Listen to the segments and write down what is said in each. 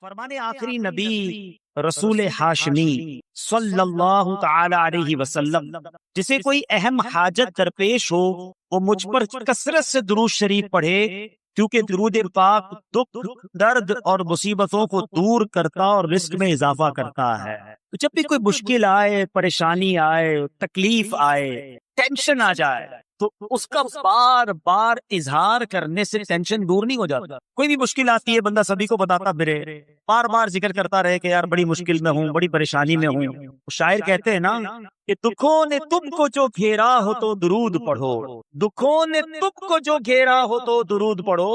فرمانے آخری نبی رسول ہاشمی صلی اللہ تعالی علیہ وسلم، جسے کوئی اہم حاجت درپیش ہو وہ مجھ پر کثرت سے درود شریف پڑھے، کیونکہ درود پاک دکھ، درد اور مصیبتوں کو دور کرتا اور رزق میں اضافہ کرتا ہے۔ تو جب بھی کوئی مشکل آئے، پریشانی آئے، تکلیف آئے، ٹینشن آ جائے، تو اس کا بار بار اظہار کرنے سے ٹینشن دور نہیں ہو جاتا۔ کوئی بھی مشکل آتی ہے بندہ سبھی کو بتاتا پھرے، بار بار ذکر کرتا رہے کہ یار بڑی مشکل میں ہوں، بڑی پریشانی میں ہوں۔ شاعر کہتے ہیں نا کہ دکھوں نے تم کو جو گھیرا ہو تو درود پڑھو، دکھوں نے تم کو جو گھیرا ہو تو درود پڑھو،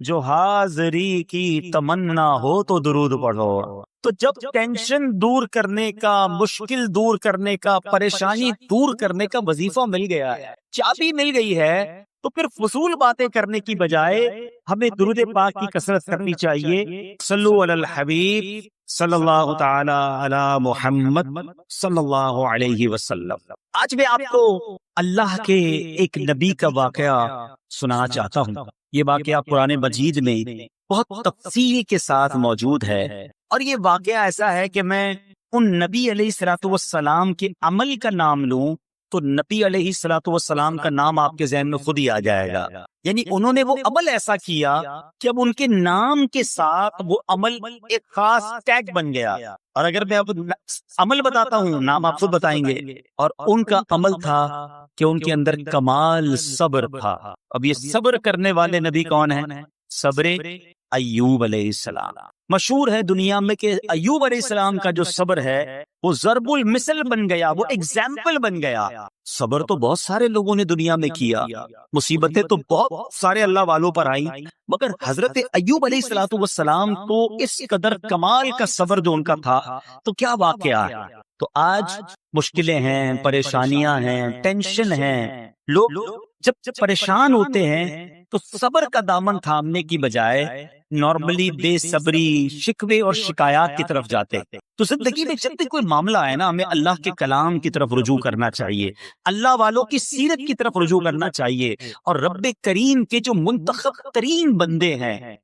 جو حاضری کی تمنا ہو تو درود پڑھو۔ تو جب ٹینشن دور کرنے کا، مشکل دور کرنے کا، پریشانی دور کرنے کا وظیفہ مل گیا ہے، چابی مل گئی ہے، تو پھر فضول باتیں کرنے کی بجائے ہمیں درود پاک کی کثرت کرنی چاہیے۔ صلو علی الحبیب صلی اللہ تعالی علی محمد صلی اللہ علیہ وسلم۔ آج میں آپ کو اللہ کے ایک نبی کا واقعہ سنانا چاہتا ہوں۔ یہ واقعہ قرآن مجید میں بہت تفصیل کے ساتھ موجود ہے، اور یہ واقعہ ایسا ہے کہ میں ان نبی علیہ الصلوۃ والسلام کے عمل کا نام لوں تو نبی علیہ الصلوۃ والسلام کا نام آپ کے ذہن میں خود ہی آ جائے گا۔ یعنی انہوں نے وہ عمل ایسا کیا کہ اب ان کے نام کے ساتھ وہ عمل ایک خاص ٹیگ بن گیا۔ اور اگر میں اب عمل بتاتا ہوں، نام آپ خود بتائیں گے۔ اور ان کا عمل تھا کہ ان کے اندر کمال صبر تھا۔ اب یہ صبر کرنے والے نبی کون ہیں؟ صبر ایوب علیہ السلام۔ مشہور ہے دنیا میں کہ ایوب علیہ السلام کا جو صبر ہے وہ ضرب المثل بن گیا، وہ ایگزامپل بن گیا۔ صبر تو بہت سارے لوگوں نے دنیا میں کیا، مصیبتیں تو بہت سارے اللہ والوں پر آئیں، مگر حضرت ایوب علیہ الصلوۃ والسلام کو اس قدر کمال کا صبر جو ان کا تھا، تو کیا واقعہ ہے۔ تو آج مشکلیں ہیں، پریشانیاں ہیں، ٹینشن ہیں، لوگ جب پریشان ہوتے ہیں تو صبر کا دامن تھامنے کی بجائے نارملی بے صبری، شکوے اور شکایات کی طرف جاتے ہیں۔ تو زندگی میں جب بھی کوئی معاملہ ہے نا، ہمیں اللہ کے کلام کی طرف رجوع کرنا چاہیے، اللہ والوں کی سیرت کی طرف رجوع کرنا چاہیے، اور رب کریم کے جو منتخب ترین بندے ہیں،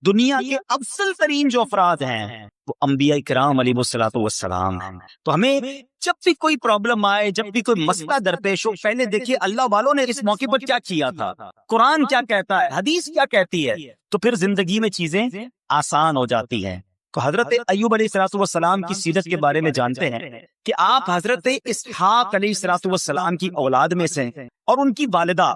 دنیا کے افضل ترین جو افراد ہیں، وہ انبیاء کرام علیہ الصلوۃ والسلام ہیں۔ تو ہمیں جب بھی کوئی پرابلم آئے، جب بھی کوئی مسئلہ درپیش ہو، پہلے دیکھیے اللہ والوں نے اس موقع پر کیا کیا تھا، قرآن کیا کہتا ہے، حدیث کیا کہتی ہے، تو پھر زندگی میں چیزیں آسان ہو جاتی ہیں۔ تو حضرت ایوب علیہ الصلوۃ والسلام کی سیرت کے بارے میں جانتے ہیں کہ آپ حضرت اسحاق علیہ الصلوۃ والسلام کی اولاد میں سے، اور ان کی والدہ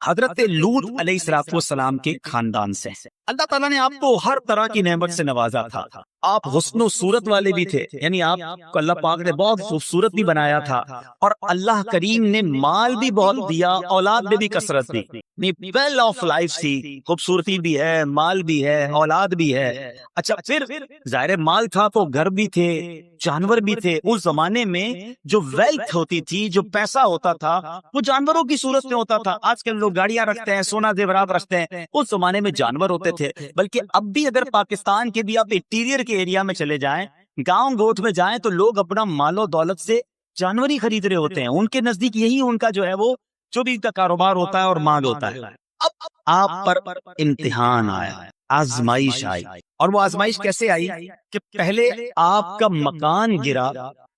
حضرت لوط علیہ الصلوۃ والسلام کے خاندان سے۔ اللہ تعالیٰ نے آپ کو ہر طرح کی نعمت سے نوازا تھا۔ آپ حسن و صورت والے بھی تھے، یعنی آپ کو اللہ پاک نے بہت خوبصورت بھی بنایا تھا، اور اللہ کریم نے مال بھی بہت دیا، اولاد میں بھی کثرت دی، ویل آف لائف تھی، خوبصورتی بھی ہے، مال بھی ہے، اولاد بھی ہے۔ اچھا، پھر ظاہر مال تھا تو گھر بھی تھے، جانور بھی تھے۔ اس زمانے میں جو ویلتھ ہوتی تھی، جو پیسہ ہوتا تھا، وہ جانوروں کی صورت میں ہوتا تھا۔ آج کل لوگ گاڑیاں رکھتے ہیں، سونا زیورات رکھتے ہیں، اس زمانے میں جانور ہوتے تھے۔ بلکہ اب بھی اگر پاکستان کے بھی آپ انٹیریئر کے ایریا میں چلے جائیں، گاؤں گوٹھ میں جائیں، تو لوگ اپنا مال و دولت سے جانور ہی خرید رہے ہوتے ہیں۔ ان کے نزدیک یہی ان کا جو ہے وہ جو بھی ان کا کاروبار ہوتا ہے اور مال ہوتا ہے۔ اب آپ پر امتحان آیا، آزمائش آئی، اور وہ آزمائش کیسے آئی کہ پہلے آپ کا مکان گرا،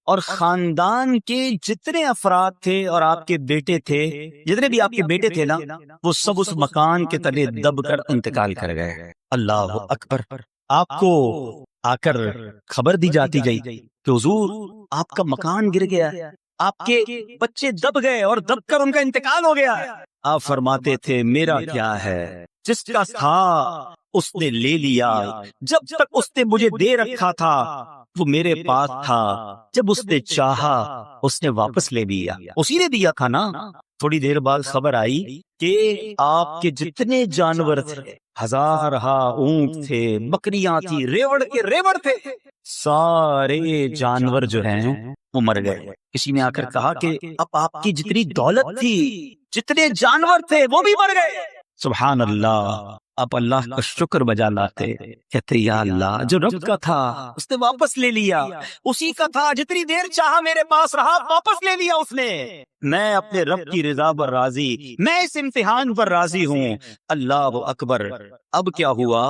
اور خاندان کے جتنے افراد تھے اور آپ کے بیٹے تھے، جتنے بھی آپ کے بیٹے تھے نا، وہ سب اس مکان کے تلے دب کر انتقال کر گئے۔ اللہ اکبر۔ آپ کو آ کر خبر دی جاتی گئی کہ حضور آپ کا مکان گر گیا ہے، آپ کے بچے دب گئے اور دب کر ان کا انتقال ہو گیا ہے۔ آپ فرماتے تھے میرا کیا ہے، جس کا تھا اس نے لے لیا، جب تک اس نے مجھے دے رکھا تھا وہ میرے پاس تھا، جب اس نے چاہا اس نے واپس لے لیا، اسی نے دیا تھا نا۔ تھوڑی دیر بعد خبر آئی کہ آپ کے جتنے جانور تھے، ہزارہا اونٹ تھے، بکریاں تھی، ریوڑ کے ریوڑ تھے، سارے جانور جو ہیں وہ مر گئے۔ کسی نے آ کر کہا کہ اب آپ کی جتنی دولت تھی، جتنے جانور تھے، وہ بھی مر گئے۔ سبحان اللہ۔ آپ اللہ کا شکر بجا لاتے، کہتے یا اللہ جو رب کا تھا اس نے واپس لے لیا، اسی کا تھا جتنی دیر چاہا میرے پاس رہا، واپس لے لیا اس نے، میں اپنے رب کی رضا پر راضی، میں اس امتحان پر راضی ہوں۔ اللہ اکبر۔ اب کیا ہوا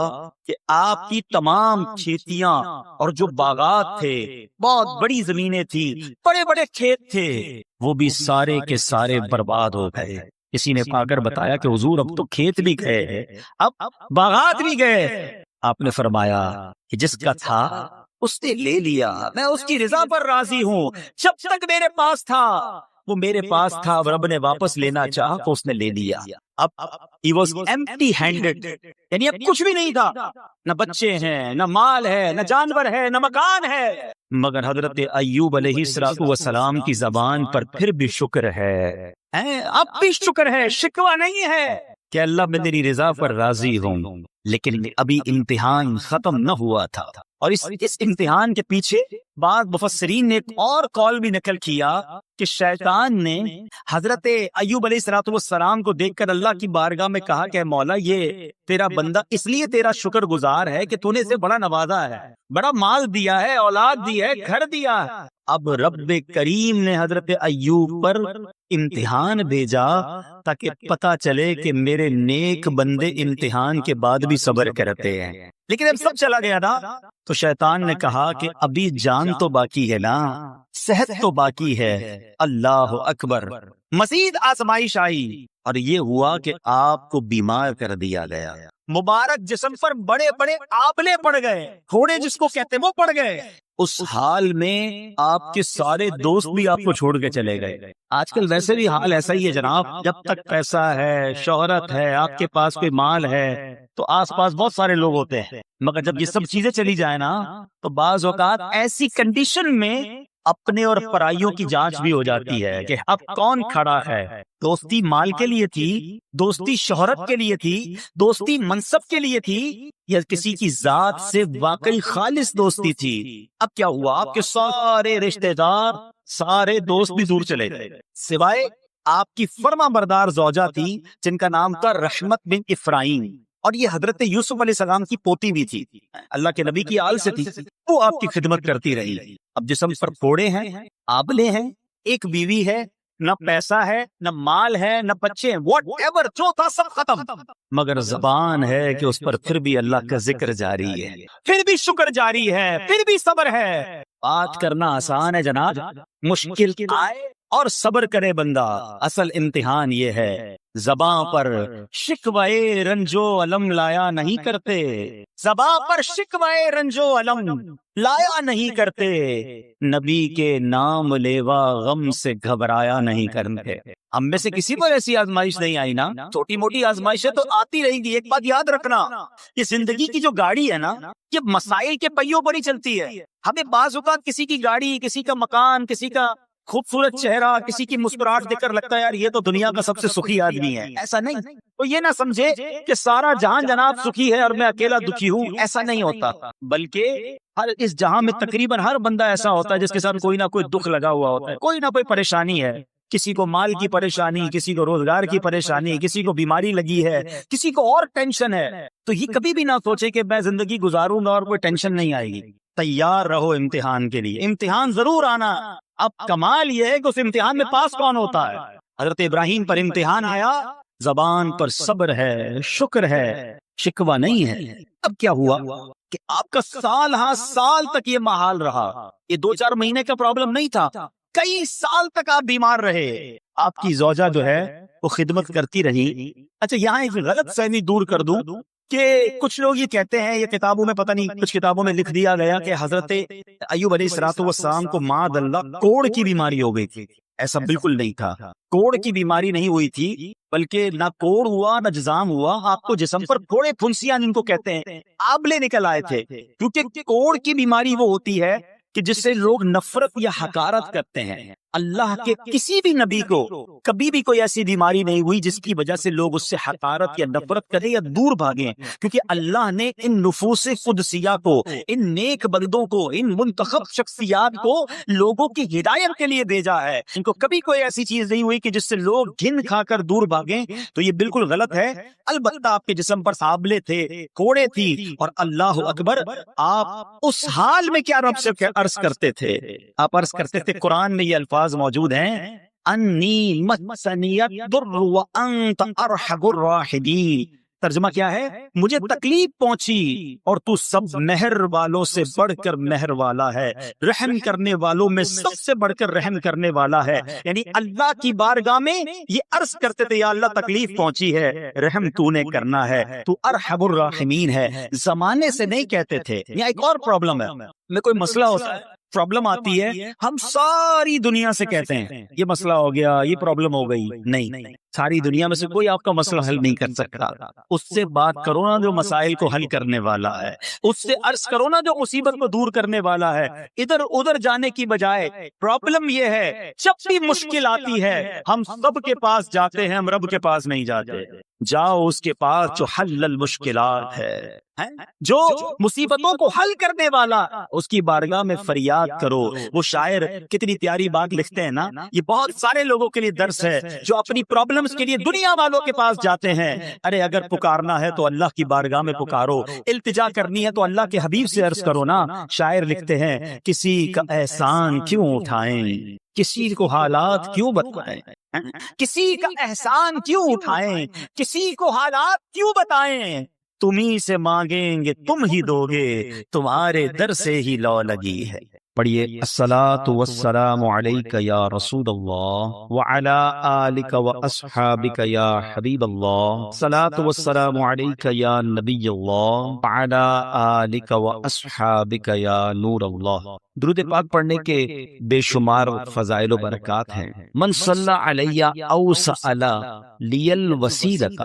کہ آپ کی تمام کھیتیاں اور جو باغات تھے، بہت بڑی زمینیں تھی، بڑے بڑے کھیت تھے، وہ بھی سارے کے سارے برباد ہو گئے۔ کسی نے پا کر بتایا کہ حضور اب تو کھیت بھی گئے، اب باغات بھی گئے۔ آپ نے فرمایا کہ جس کا تھا اس نے لے لیا، میں اس کی رضا پر راضی ہوں، جب تک میرے پاس تھا وہ میرے پاس تھا، اب رب نے واپس لینا چاہا تو اس نے لے لیا۔ اب he was empty handed، یعنی اب کچھ بھی نہیں تھا، نہ بچے ہیں، نہ مال ہے، نہ جانور ہے، نہ مکان ہے، مگر حضرت ایوب علیہ السلام کی زبان پر پھر بھی شکر ہے، اب بھی شکر ہے، شکوہ نہیں ہے کہ اللہ میں تیری رضا پر راضی ہوں۔ لیکن ابھی امتحان ختم نہ ہوا تھا، اور اس امتحان کے پیچھے بعض مفسرین نے ایک اور قول بھی نقل کیا کہ شیطان نے حضرت ایوب علیہ السلام کو دیکھ کر اللہ کی بارگاہ میں کہا کہ مولا یہ تیرا بندہ اس لیے تیرا شکر گزار ہے کہ تو نے اسے بڑا نوازا ہے، بڑا مال دیا ہے، اولاد دی ہے، گھر دیا ہے۔ اب رب کریم نے حضرت ایوب پر امتحان بھیجا تاکہ پتہ چلے کہ میرے نیک بندے امتحان کے بعد بھی صبر کرتے ہیں۔ لیکن اب سب چلا گیا نا تو شیطان نے کہا کہ ابھی جان تو باقی ہے نا، صحت تو باقی ہے۔ اللہ اکبر۔ مزید آزمائش آئی اور یہ ہوا کہ آپ کو بیمار کر دیا گیا، مبارک جسم پر بڑے بڑے آبلے پڑ گئے، گھوڑے جس کو کہتے وہ پڑ گئے۔ اس حال میں آپ کے سارے دوست بھی آپ کو چھوڑ کے چلے گئے۔ آج کل ویسے بھی حال ایسا ہی ہے جناب، جب تک پیسہ ہے، شہرت ہے، آپ کے پاس کوئی مال ہے تو آس پاس بہت سارے لوگ ہوتے ہیں، مگر جب یہ سب چیزیں چلی جائیں نا تو بعض اوقات ایسی کنڈیشن میں اپنے اور پرائیوں کی جانچ بھی ہو جاتی ہے کہ اب کون کھڑا ہے۔ دوستی مال کے لیے تھی، دوستی شہرت کے لیے تھی، دوستی منصب کے لیے تھی، یا کسی کی ذات سے واقعی خالص دوستی تھی؟ اب کیا ہوا، آپ کے سارے رشتہ دار، سارے دوست بھی دور چلے گئے، سوائے آپ کی فرما بردار زوجہ تھی جن کا نام تھا رحمت بن افرایم، اور یہ حضرت یوسف علیہ السلام کی پوتی بھی تھی، اللہ کے نبی کی آل سے تھی، وہ آپ کی خدمت کرتی رہی۔ اب جسم پر پھوڑے ہیں، آبلے ہیں، ایک بیوی ہے، نہ پیسہ ہے، نہ مال ہے، نہ بچے ہیں، واٹ ایور جو تھا سب ختم، مگر زبان ہے کہ اس پر پھر بھی اللہ کا ذکر جاری ہے، پھر بھی شکر جاری ہے، پھر بھی صبر ہے۔ بات کرنا آسان ہے جناب، مشکل آئے اور صبر کرے بندہ، اصل امتحان یہ ہے۔ زباں پر شکوائے رنجو علم لایا نہیں کرتے، زباں پر شکوائے رنجو علم لایا نہیں کرتے، نبی کے نام لیوا غم سے گھبرایا نہیں کرتے۔ ہم میں سے کسی پر ایسی آزمائش نہیں آئی نا، چھوٹی موٹی آزمائشیں تو آتی رہیں گی۔ ایک بات یاد رکھنا، یہ زندگی کی جو گاڑی ہے نا، یہ مسائل کے پہیوں پر ہی چلتی ہے۔ ہمیں بعض اوقات کسی کی گاڑی، کسی کا مکان، کسی کا خوبصورت چہرہ، کسی کی مسکراہٹ دیکھ کر لگتا ہے یار یہ تو دنیا کا سب سے سخی آدمی ہے۔ ایسا نہیں، تو یہ نہ سمجھے کہ سارا جہان جناب سخی ہے اور میں اکیلا دکھی ہوں، ایسا نہیں ہوتا، بلکہ ہر اس جہاں میں تقریباً ہر بندہ ایسا ہوتا ہے جس کے ساتھ کوئی نہ کوئی دکھ لگا ہوا ہوتا ہے، کوئی نہ کوئی پریشانی ہے، کسی کو مال کی پریشانی، کسی کو روزگار کی پریشانی، کسی کو بیماری لگی ہے، کسی کو اور ٹینشن ہے۔ تو یہ کبھی بھی نہ سوچے کہ میں زندگی گزاروں گا اور کوئی ٹینشن نہیں آئے گی۔ تیار رہو امتحان کے لیے، امتحان ضرور آنا۔ اب کمال یہ ہے کہ اس امتحان میں پاس کون ہوتا ہے۔ حضرت ابراہیم پر امتحان آیا، زبان پر صبر ہے، شکر ہے، شکوہ نہیں ہے۔ اب کیا ہوا کہ آپ کا سال ہاں سال تک یہ محال رہا، یہ 2-4 مہینے کا پرابلم نہیں تھا، کئی سال تک آپ بیمار رہے۔ آپ کی زوجہ جو ہے وہ خدمت کرتی رہی۔ اچھا یہاں ایک غلط فہمی دور کر دوں کہ کچھ لوگ یہ کہتے ہیں، یہ کتابوں میں پتہ نہیں کچھ کتابوں میں لکھ دیا گیا کہ حضرت ایوب علیہ السلام کو معاذ اللہ کوڑ کی بیماری ہو گئی تھی۔ ایسا بالکل نہیں تھا، کوڑ کی بیماری نہیں ہوئی تھی، بلکہ نہ کوڑ ہوا نہ جزام ہوا، آپ کو جسم پر تھوڑے پھنسیاں جن کو کہتے ہیں آبلے نکل آئے تھے، کیونکہ کوڑ کی بیماری وہ ہوتی ہے کہ جس سے لوگ نفرت یا حقارت کرتے ہیں۔ اللہ کے کسی بھی نبی کو کبھی بھی کوئی ایسی بیماری نہیں ہوئی جس کی وجہ سے لوگ اس سے حقارت یا نفرت کریں یا دور بھاگیں، کیونکہ اللہ نے ان نفوس قدسیہ کو، ان نیک بندوں کو، ان منتخب شخصیات کو لوگوں کی ہدایت کے لیے بھیجا ہے۔ ان کو کبھی کوئی ایسی چیز نہیں ہوئی کہ جس سے لوگ گھن کھا کر دور بھاگیں، تو یہ بالکل غلط ہے۔ البتہ آپ کے جسم پر سانبلے تھے، کوڑے تھی، اور اللہ اکبر، آپ اس حال میں کیا رب سے عرض کرتے تھے؟ آپ عرض کرتے تھے، قرآن میں یہ الفاظ موجود ہیں، انی مسنی الضر وانت ارحم الراحمین۔ ترجمہ کیا ہے؟ مجھے تکلیف پہنچی اور تو سب مہر والوں سے بڑھ کر مہر والا ہے، رحم کرنے والوں میں سب سے بڑھ کر رحم کرنے والا ہے۔ یعنی اللہ کی بارگاہ میں یہ عرض کرتے تھے، یا اللہ تکلیف پہنچی ہے، رحم تو نے کرنا ہے، تو ارحم الراحمین ہے۔ زمانے سے نہیں کہتے تھے۔ یہاں ایک اور پرابلم ہے، میں کوئی مسئلہ ہوتا ہے، پرابلم آتی ہے، ہم ساری دنیا سے کہتے ہیں یہ مسئلہ ہو گیا، یہ پرابلم ہو گئی۔ نہیں، ساری دنیا میں سے کوئی آپ کا مسئلہ حل نہیں کر سکتا۔ اس سے بات کرو نا جو مسائل کو حل کرنے والا ہے، اس سے عرض کرو نا جو مصیبت کو دور کرنے والا ہے۔ ادھر ادھر جانے کی بجائے پرابلم یہ ہے، جب بھی مشکل آتی ہے ہم سب کے پاس جاتے ہیں، ہم رب کے پاس نہیں جاتے۔ جاؤ اس کے پاس جو حل المشکلات ہے، جو مصیبتوں کو حل کرنے والا، اس کی بارگاہ میں فریاد کرو۔ وہ شاعر کتنی پیاری بات لکھتے ہیں نا، یہ بہت سارے لوگوں کے لیے درس ہے جو اپنی پرابلمز کے لیے دنیا والوں کے پاس جاتے ہیں۔ ارے اگر پکارنا ہے تو اللہ کی بارگاہ میں پکارو، التجا کرنی ہے تو اللہ کے حبیب سے عرض کرو نا۔ شاعر لکھتے ہیں، کسی کا احسان کیوں اٹھائیں، کسی کو حالات کیوں بتائیں، کسی کا احسان کیوں اٹھائیں، کسی کو حالات کیوں بتائیں، تمہیں سے مانگیں گے تم ہی دو گے، تمہارے در سے ہی لو لگی ہے۔ پڑھیے، الصلاۃ والسلام علیک یا رسول اللہ وعلی آلک واصحابک یا حبیب اللہ، الصلاۃ والسلام علیک یا نبی اللہ وعلی آلک واصحابک یا نور اللہ۔ درود پاک پڑھنے کے بے شمار فضائل و برکات ہیں۔ من صلی علی او سأل لی الوسیلۃ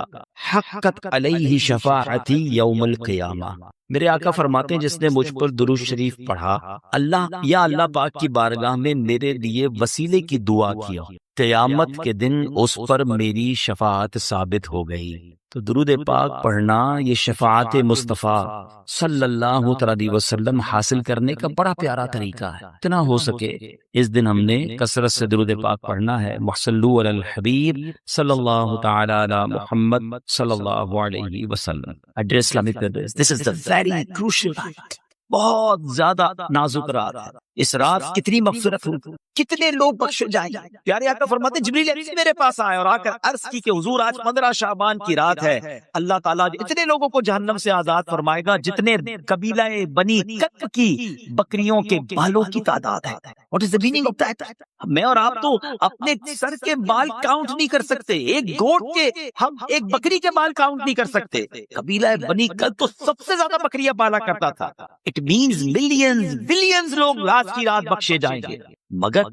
حقت علیہ شفاعتی یوم القیامہ۔ میرے آقا فرماتے ہیں، جس نے مجھ پر درود شریف پڑھا، اللہ پاک کی بارگاہ میں میرے لیے وسیلے کی دعا کیا، قیامت کے دن اس پر میری شفاعت ثابت ہو گئی۔ تو درود پاک پڑھنا یہ شفاعت مصطفیٰ صلی اللہ علیہ وسلم حاصل کرنے کا بڑا پیارا طریقہ ہے۔ اتنا ہو سکے اس دن ہم نے کثرت سے درود پاک پڑھنا ہے۔ صلو علی الحبیب صلی اللہ تعالی علی محمد صلی اللہ علیہ وسلم۔ Address Islamic address, this is the very crucial night, بہت زیادہ نازک رات ہے۔ اس رات کتنی مغفرت ہو، کتنے لوگ بخشے جائیں۔ پیارے آقا فرماتے ہیں، جبریل امین میرے پاس آئے اور آ کر عرض کی کہ حضور آج 15 شعبان کی رات ہے، اللہ تعالیٰ اتنے لوگوں کو جہنم سے آزاد فرمائے گا جتنے قبیلہ بنی کلب کی بکریوں کے بالوں کی تعداد ہے۔ What is the meaning of that؟ میں اور آپ تو اپنے سر کے بال کاؤنٹ نہیں کر سکتے، ایک گوٹ کے، ہم ایک بکری کے بال کاؤنٹ نہیں کر سکتے۔ قبیلہ بنی کلب تو سب سے زیادہ بکریاں پالا کرتا تھا۔ اٹ مینز ملینز بلینز لوگ آج کی رات بخشے جائیں گے۔ مگر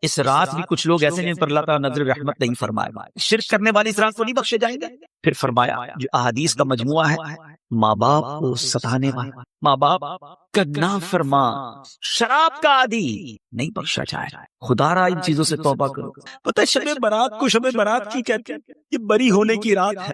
اس رات بھی کچھ لوگ ایسے ہیں جن پر اللہ تعالیٰ نظر رحمت نہیں فرمائے، شرک کرنے والی اس رات کو نہیں بخشے جائیں گے۔ پھر فرمایا، جو احادیث کا مجموعہ ہے، ماں باپ کو ستانے والا، ماں باپ کا نافرمان، شراب کا عادی نہیں بخشا جائے۔ خدا را ان چیزوں سے توبہ کرو۔ پتہ ہے شب برات کو شب برات کی کہتے ہیں، یہ بری ہونے کی رات ہے،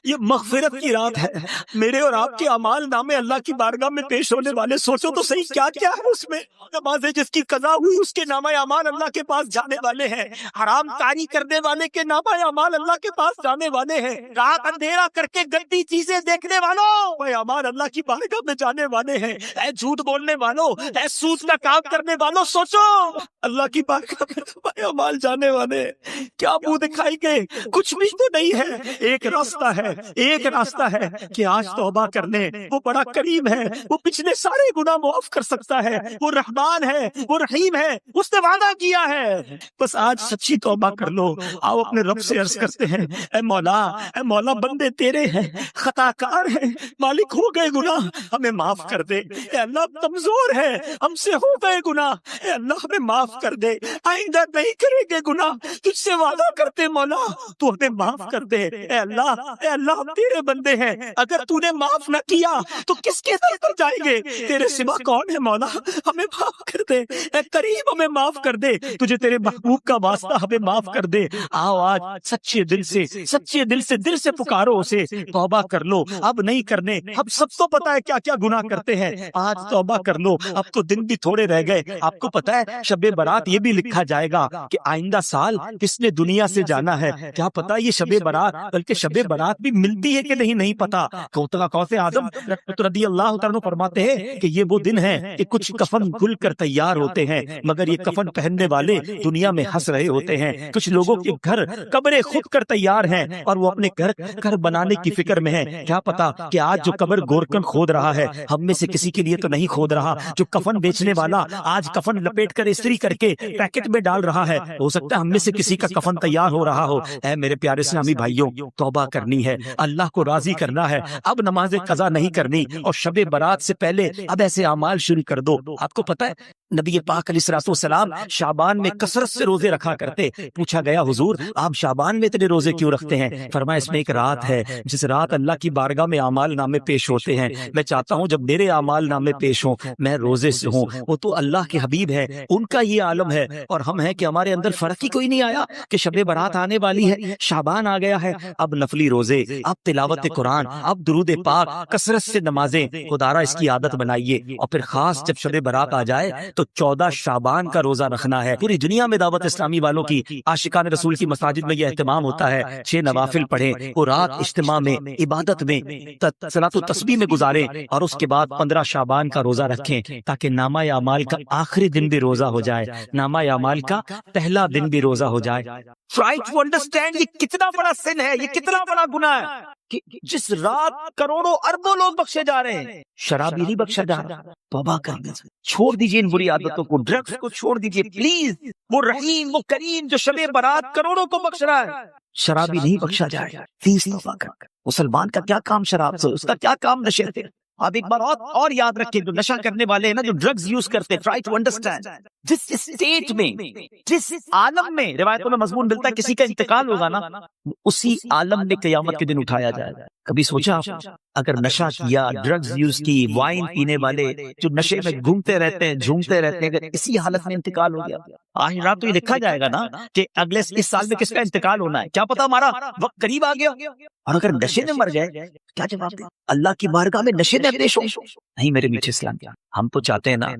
یہ مغفرت کی رات ہے۔ میرے اور آپ کے اعمال نامے اللہ کی بارگاہ میں پیش ہونے والے، سوچو تو صحیح کیا کیا ہے اس میں۔ نمازیں جس کی قضا ہوئی اس کے نامہ اعمال اللہ کے پاس جانے والے ہیں، حرام کاری کرنے والے کے نامہ اعمال اللہ کے پاس جانے والے ہیں، رات اندھیرا کر کے گندی چیزیں دیکھنے والوں اعمال اللہ کی بارگاہ میں جانے والے ہیں۔ اے جھوٹ بولنے والوں، اے سود کا کام کرنے والوں، سوچو اللہ کی بارگاہ میں تمہارے اعمال جانے والے ہیں۔ کیا منہ دکھائی گے؟ کچھ بھی تو نہیں ہے۔ ایک راستہ ہے کہ آج توبہ کرنے، وہ بڑا کریم ہے، وہ پچھلے سارے گناہ معاف کر سکتا ہے، وہ رحمان ہے، وہ رحیم ہے، اس نے وعدہ کیا ہے۔ بس آج سچی توبہ کر لو۔ آؤ اپنے رب سے عرض کرتے ہیں، اے مولا بندے تیرے ہیں، خطا کار ہیں، مالک ہو گئے گناہ، ہمیں معاف کر دے۔ اے اللہ اللہ کمزور ہے، ہم سے ہو گئے گناہ، اے اللہ ہمیں معاف کر دے، آئندہ نہیں کریں گے گناہ، تجھ سے وعدہ کرتے مولا تو ہمیں معاف کر دے۔ اے اللہ ہم تیرے بندے ہیں، اگر تو نے معاف نہ کیا تو کس کے در پر جائیں گے؟ تیرے سوا کون ہے مولا؟ ہمیں معاف کر دے، اے کریم ہمیں معاف کر دے، تجھے تیرے محبوب کا واسطہ ہمیں معاف کر دے۔ آؤ آج سچے دل سے پکارو اسے، توبہ کر لو، اب نہیں کرنے، ہم سب کو پتا ہے کیا کیا گناہ کرتے ہیں، آج توبہ کر لو، اب تو دن بھی تھوڑے رہ گئے۔ آپ کو پتا ہے شب برات یہ بھی لکھا جائے گا کہ آئندہ سال کس نے دنیا سے جانا ہے، کیا پتا یہ شب برات، بلکہ شب برات بھی ملتی ہے کہ نہیں پتا۔ غوث اعظم رضی اللہ تعالیٰ فرماتے ہیں کہ یہ وہ دن ہے کہ کچھ کفن کھل کر تیار ہوتے ہیں، مگر یہ کفن پہننے والے دنیا میں ہنس رہے ہوتے ہیں۔ کچھ لوگوں کے گھر قبریں خود کر تیار ہیں اور وہ اپنے گھر بنانے کی فکر میں ہیں، کیا پتا کہ آج جو قبر گورکن کھود رہا ہے ہم میں سے کسی کے لیے تو نہیں کھود رہا، جو کفن بیچنے والا آج کفن لپیٹ کر استری کر کے پیکٹ میں ڈال رہا ہے، ہو سکتا ہے ہم میں سے کسی کا کفن تیار ہو رہا ہو۔ اے میرے پیارے اسلامی بھائیوں، توبہ کرنی ہے، اللہ کو راضی کرنا ہے، اب نماز قضا نہیں کرنی، اور شب برات سے پہلے اب ایسے اعمال شروع کر دو۔ آپ کو پتا ہے نبی پاک علیہ السلام شعبان میں کثرت سے روزے رکھا کرتے۔ پوچھا گیا حضور آپ شعبان میں اتنے روزے کیوں رکھتے ہیں؟ فرمایا اس میں ایک رات ہے جس رات اللہ کی بارگاہ میں اعمال نامے پیش ہوتے ہیں، میں چاہتا ہوں جب میرے اعمال نامے پیش ہوں میں روزے سے ہوں۔ وہ تو اللہ کے حبیب ہے، ان کا یہ عالم ہے، اور ہم ہیں کہ ہمارے اندر فرق ہی کوئی نہیں آیا کہ شب برات آنے والی ہے، شعبان آ گیا ہے، اب نفلی روزے، اب تلاوت قرآن، اب درود پاک، کثرت سے نمازیں، خدارا اس کی عادت بنائیے، اور پھر خاص جب شب برات آ جائے تو 14 شعبان کا روزہ رکھنا ہے۔ پوری دنیا میں دعوت اسلامی والوں کی، عاشقان رسول کی مساجد میں یہ اہتمام ہوتا ہے، 6 نوافل پڑھیں، اور رات اجتماع میں عبادت میں صلاۃ و تسبیح میں گزاریں، اور اس کے بعد 15 شعبان کا روزہ رکھیں تاکہ نامہ اعمال کا آخری دن بھی روزہ ہو جائے، نامہ اعمال کا پہلا دن بھی روزہ ہو جائے۔ Try to understand یہ کتنا بڑا سن ہے، یہ کتنا بڑا گناہ ہے کہ جس رات کروڑوں اربوں لوگ بخشے جا رہے ہیں، شرابی نہیں بخشا جا رہا۔ توبہ کر دیجیے، چھوڑ دیجیے ان بری عادتوں کو، ڈرگز کو چھوڑ دیجیے پلیز۔ وہ رحیم، وہ کریم جو شب برات کروڑوں کو بخش رہا ہے، شرابی نہیں بخشا جائے گا، پلیز توبہ کر۔ مسلمان کا کیا کام شراب سے، اس کا کیا کام نشے سے۔ آپ ایک بار اور یاد رکھیں، جو نشہ کرنے والے ہیں نا، جو ڈرگز یوز کرتے ہیں، ٹرائی ٹو انڈرسٹینڈ جس اسٹیج میں، جس عالم میں روایتوں میں مضمون ملتا ہے کسی کا انتقال ہوگا نا، اسی عالم میں قیامت کے دن اٹھایا جائے گا۔ کبھی سوچا آپ اگر نشہ کیا، ڈرگز یوز کی، وائن پینے والے جو نشے میں گھومتے رہتے ہیں، جھومتے رہتے ہیں، اگر اسی حالت میں انتقال ہو گیا، آج رات تو یہ لکھا جائے گا نا کہ اگلے اس سال میں کس کا انتقال ہونا ہے، کیا پتا ہمارا وقت قریب آ گیا، اور اگر نشے میں مر گئے کیا جواب دیں؟ اللہ کی بارگاہ میں نشے میں پیش ہو؟ نہیں میرے میٹھے اسلام کیا، ہم تو چاہتے ہیں نا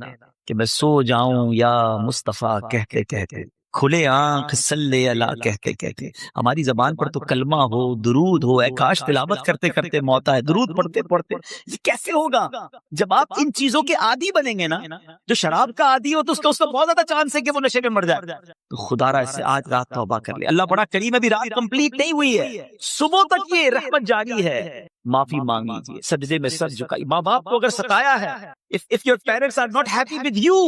کہ میں سو جاؤں یا مصطفیٰ کہتے کہتے، کھلے آنکھ صلی اللہ کہتے کہتے، ہماری زبان پر تو کلمہ ہو، درود ہو، اے کاش تلاوت کرتے کرتے موت آئے، درود پڑھتے پڑھتے۔ یہ کیسے ہوگا جب آپ ان چیزوں کے عادی بنیں گے نا؟ جو شراب کا عادی ہو تو اس کا بہت زیادہ چانس ہے کہ وہ نشے میں مر جائے، تو خدا را اس سے آج رات توبہ کر لے۔ اللہ بڑا کریم ہے، ابھی رات کمپلیٹ نہیں ہوئی ہے، صبح تک یہ رحمت جاری ہے، معافی مانگ لیجیے، سجدے میں سر جھکائیے۔ ماں باپ کو اگر ستایا ہے، if your parents are not happy with you,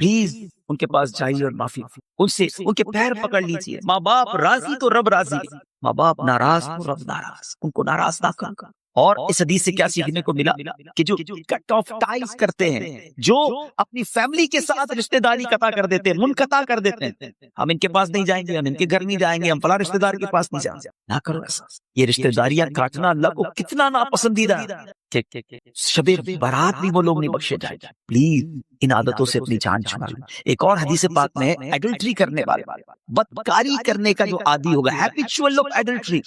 please ان کے پاس جائیے اور معافی، ان کے پیر پکڑ لیجیے۔ ماں باپ راضی تو رب راضی، ماں باپ ناراض تو رب ناراض، ان کو ناراض نہ کرنا۔ اور اس حدیث سے کیا سیکھنے کو ملا کہ جو کٹ آف ٹائز کرتے ہیں، جو اپنی فیملی کے ساتھ رشتہ داری قطع کر دیتے ہیں، منقطع کر دیتے ہیں، ہم ان کے پاس نہیں جائیں گے، ہم ان کے گھر نہیں جائیں گے، ہم فلاں رشتہ دار کے پاس نہیں جائیں گے، نہ کرو ایسا۔ یہ رشتہ داریاں کاٹنا اللہ کو کتنا ناپسندیدہ ہے کہ شب برات بھی وہ لوگ نہیں بخشے جائیں۔ پلیز ان عادتوں سے اپنی جان چھڑا لیں۔ ایک اور حدیث پاک میں ایڈلٹری کرنے والے، بدکاری کرنے کا جو عادی ہوگا، ہیبچول آف ایڈلٹری،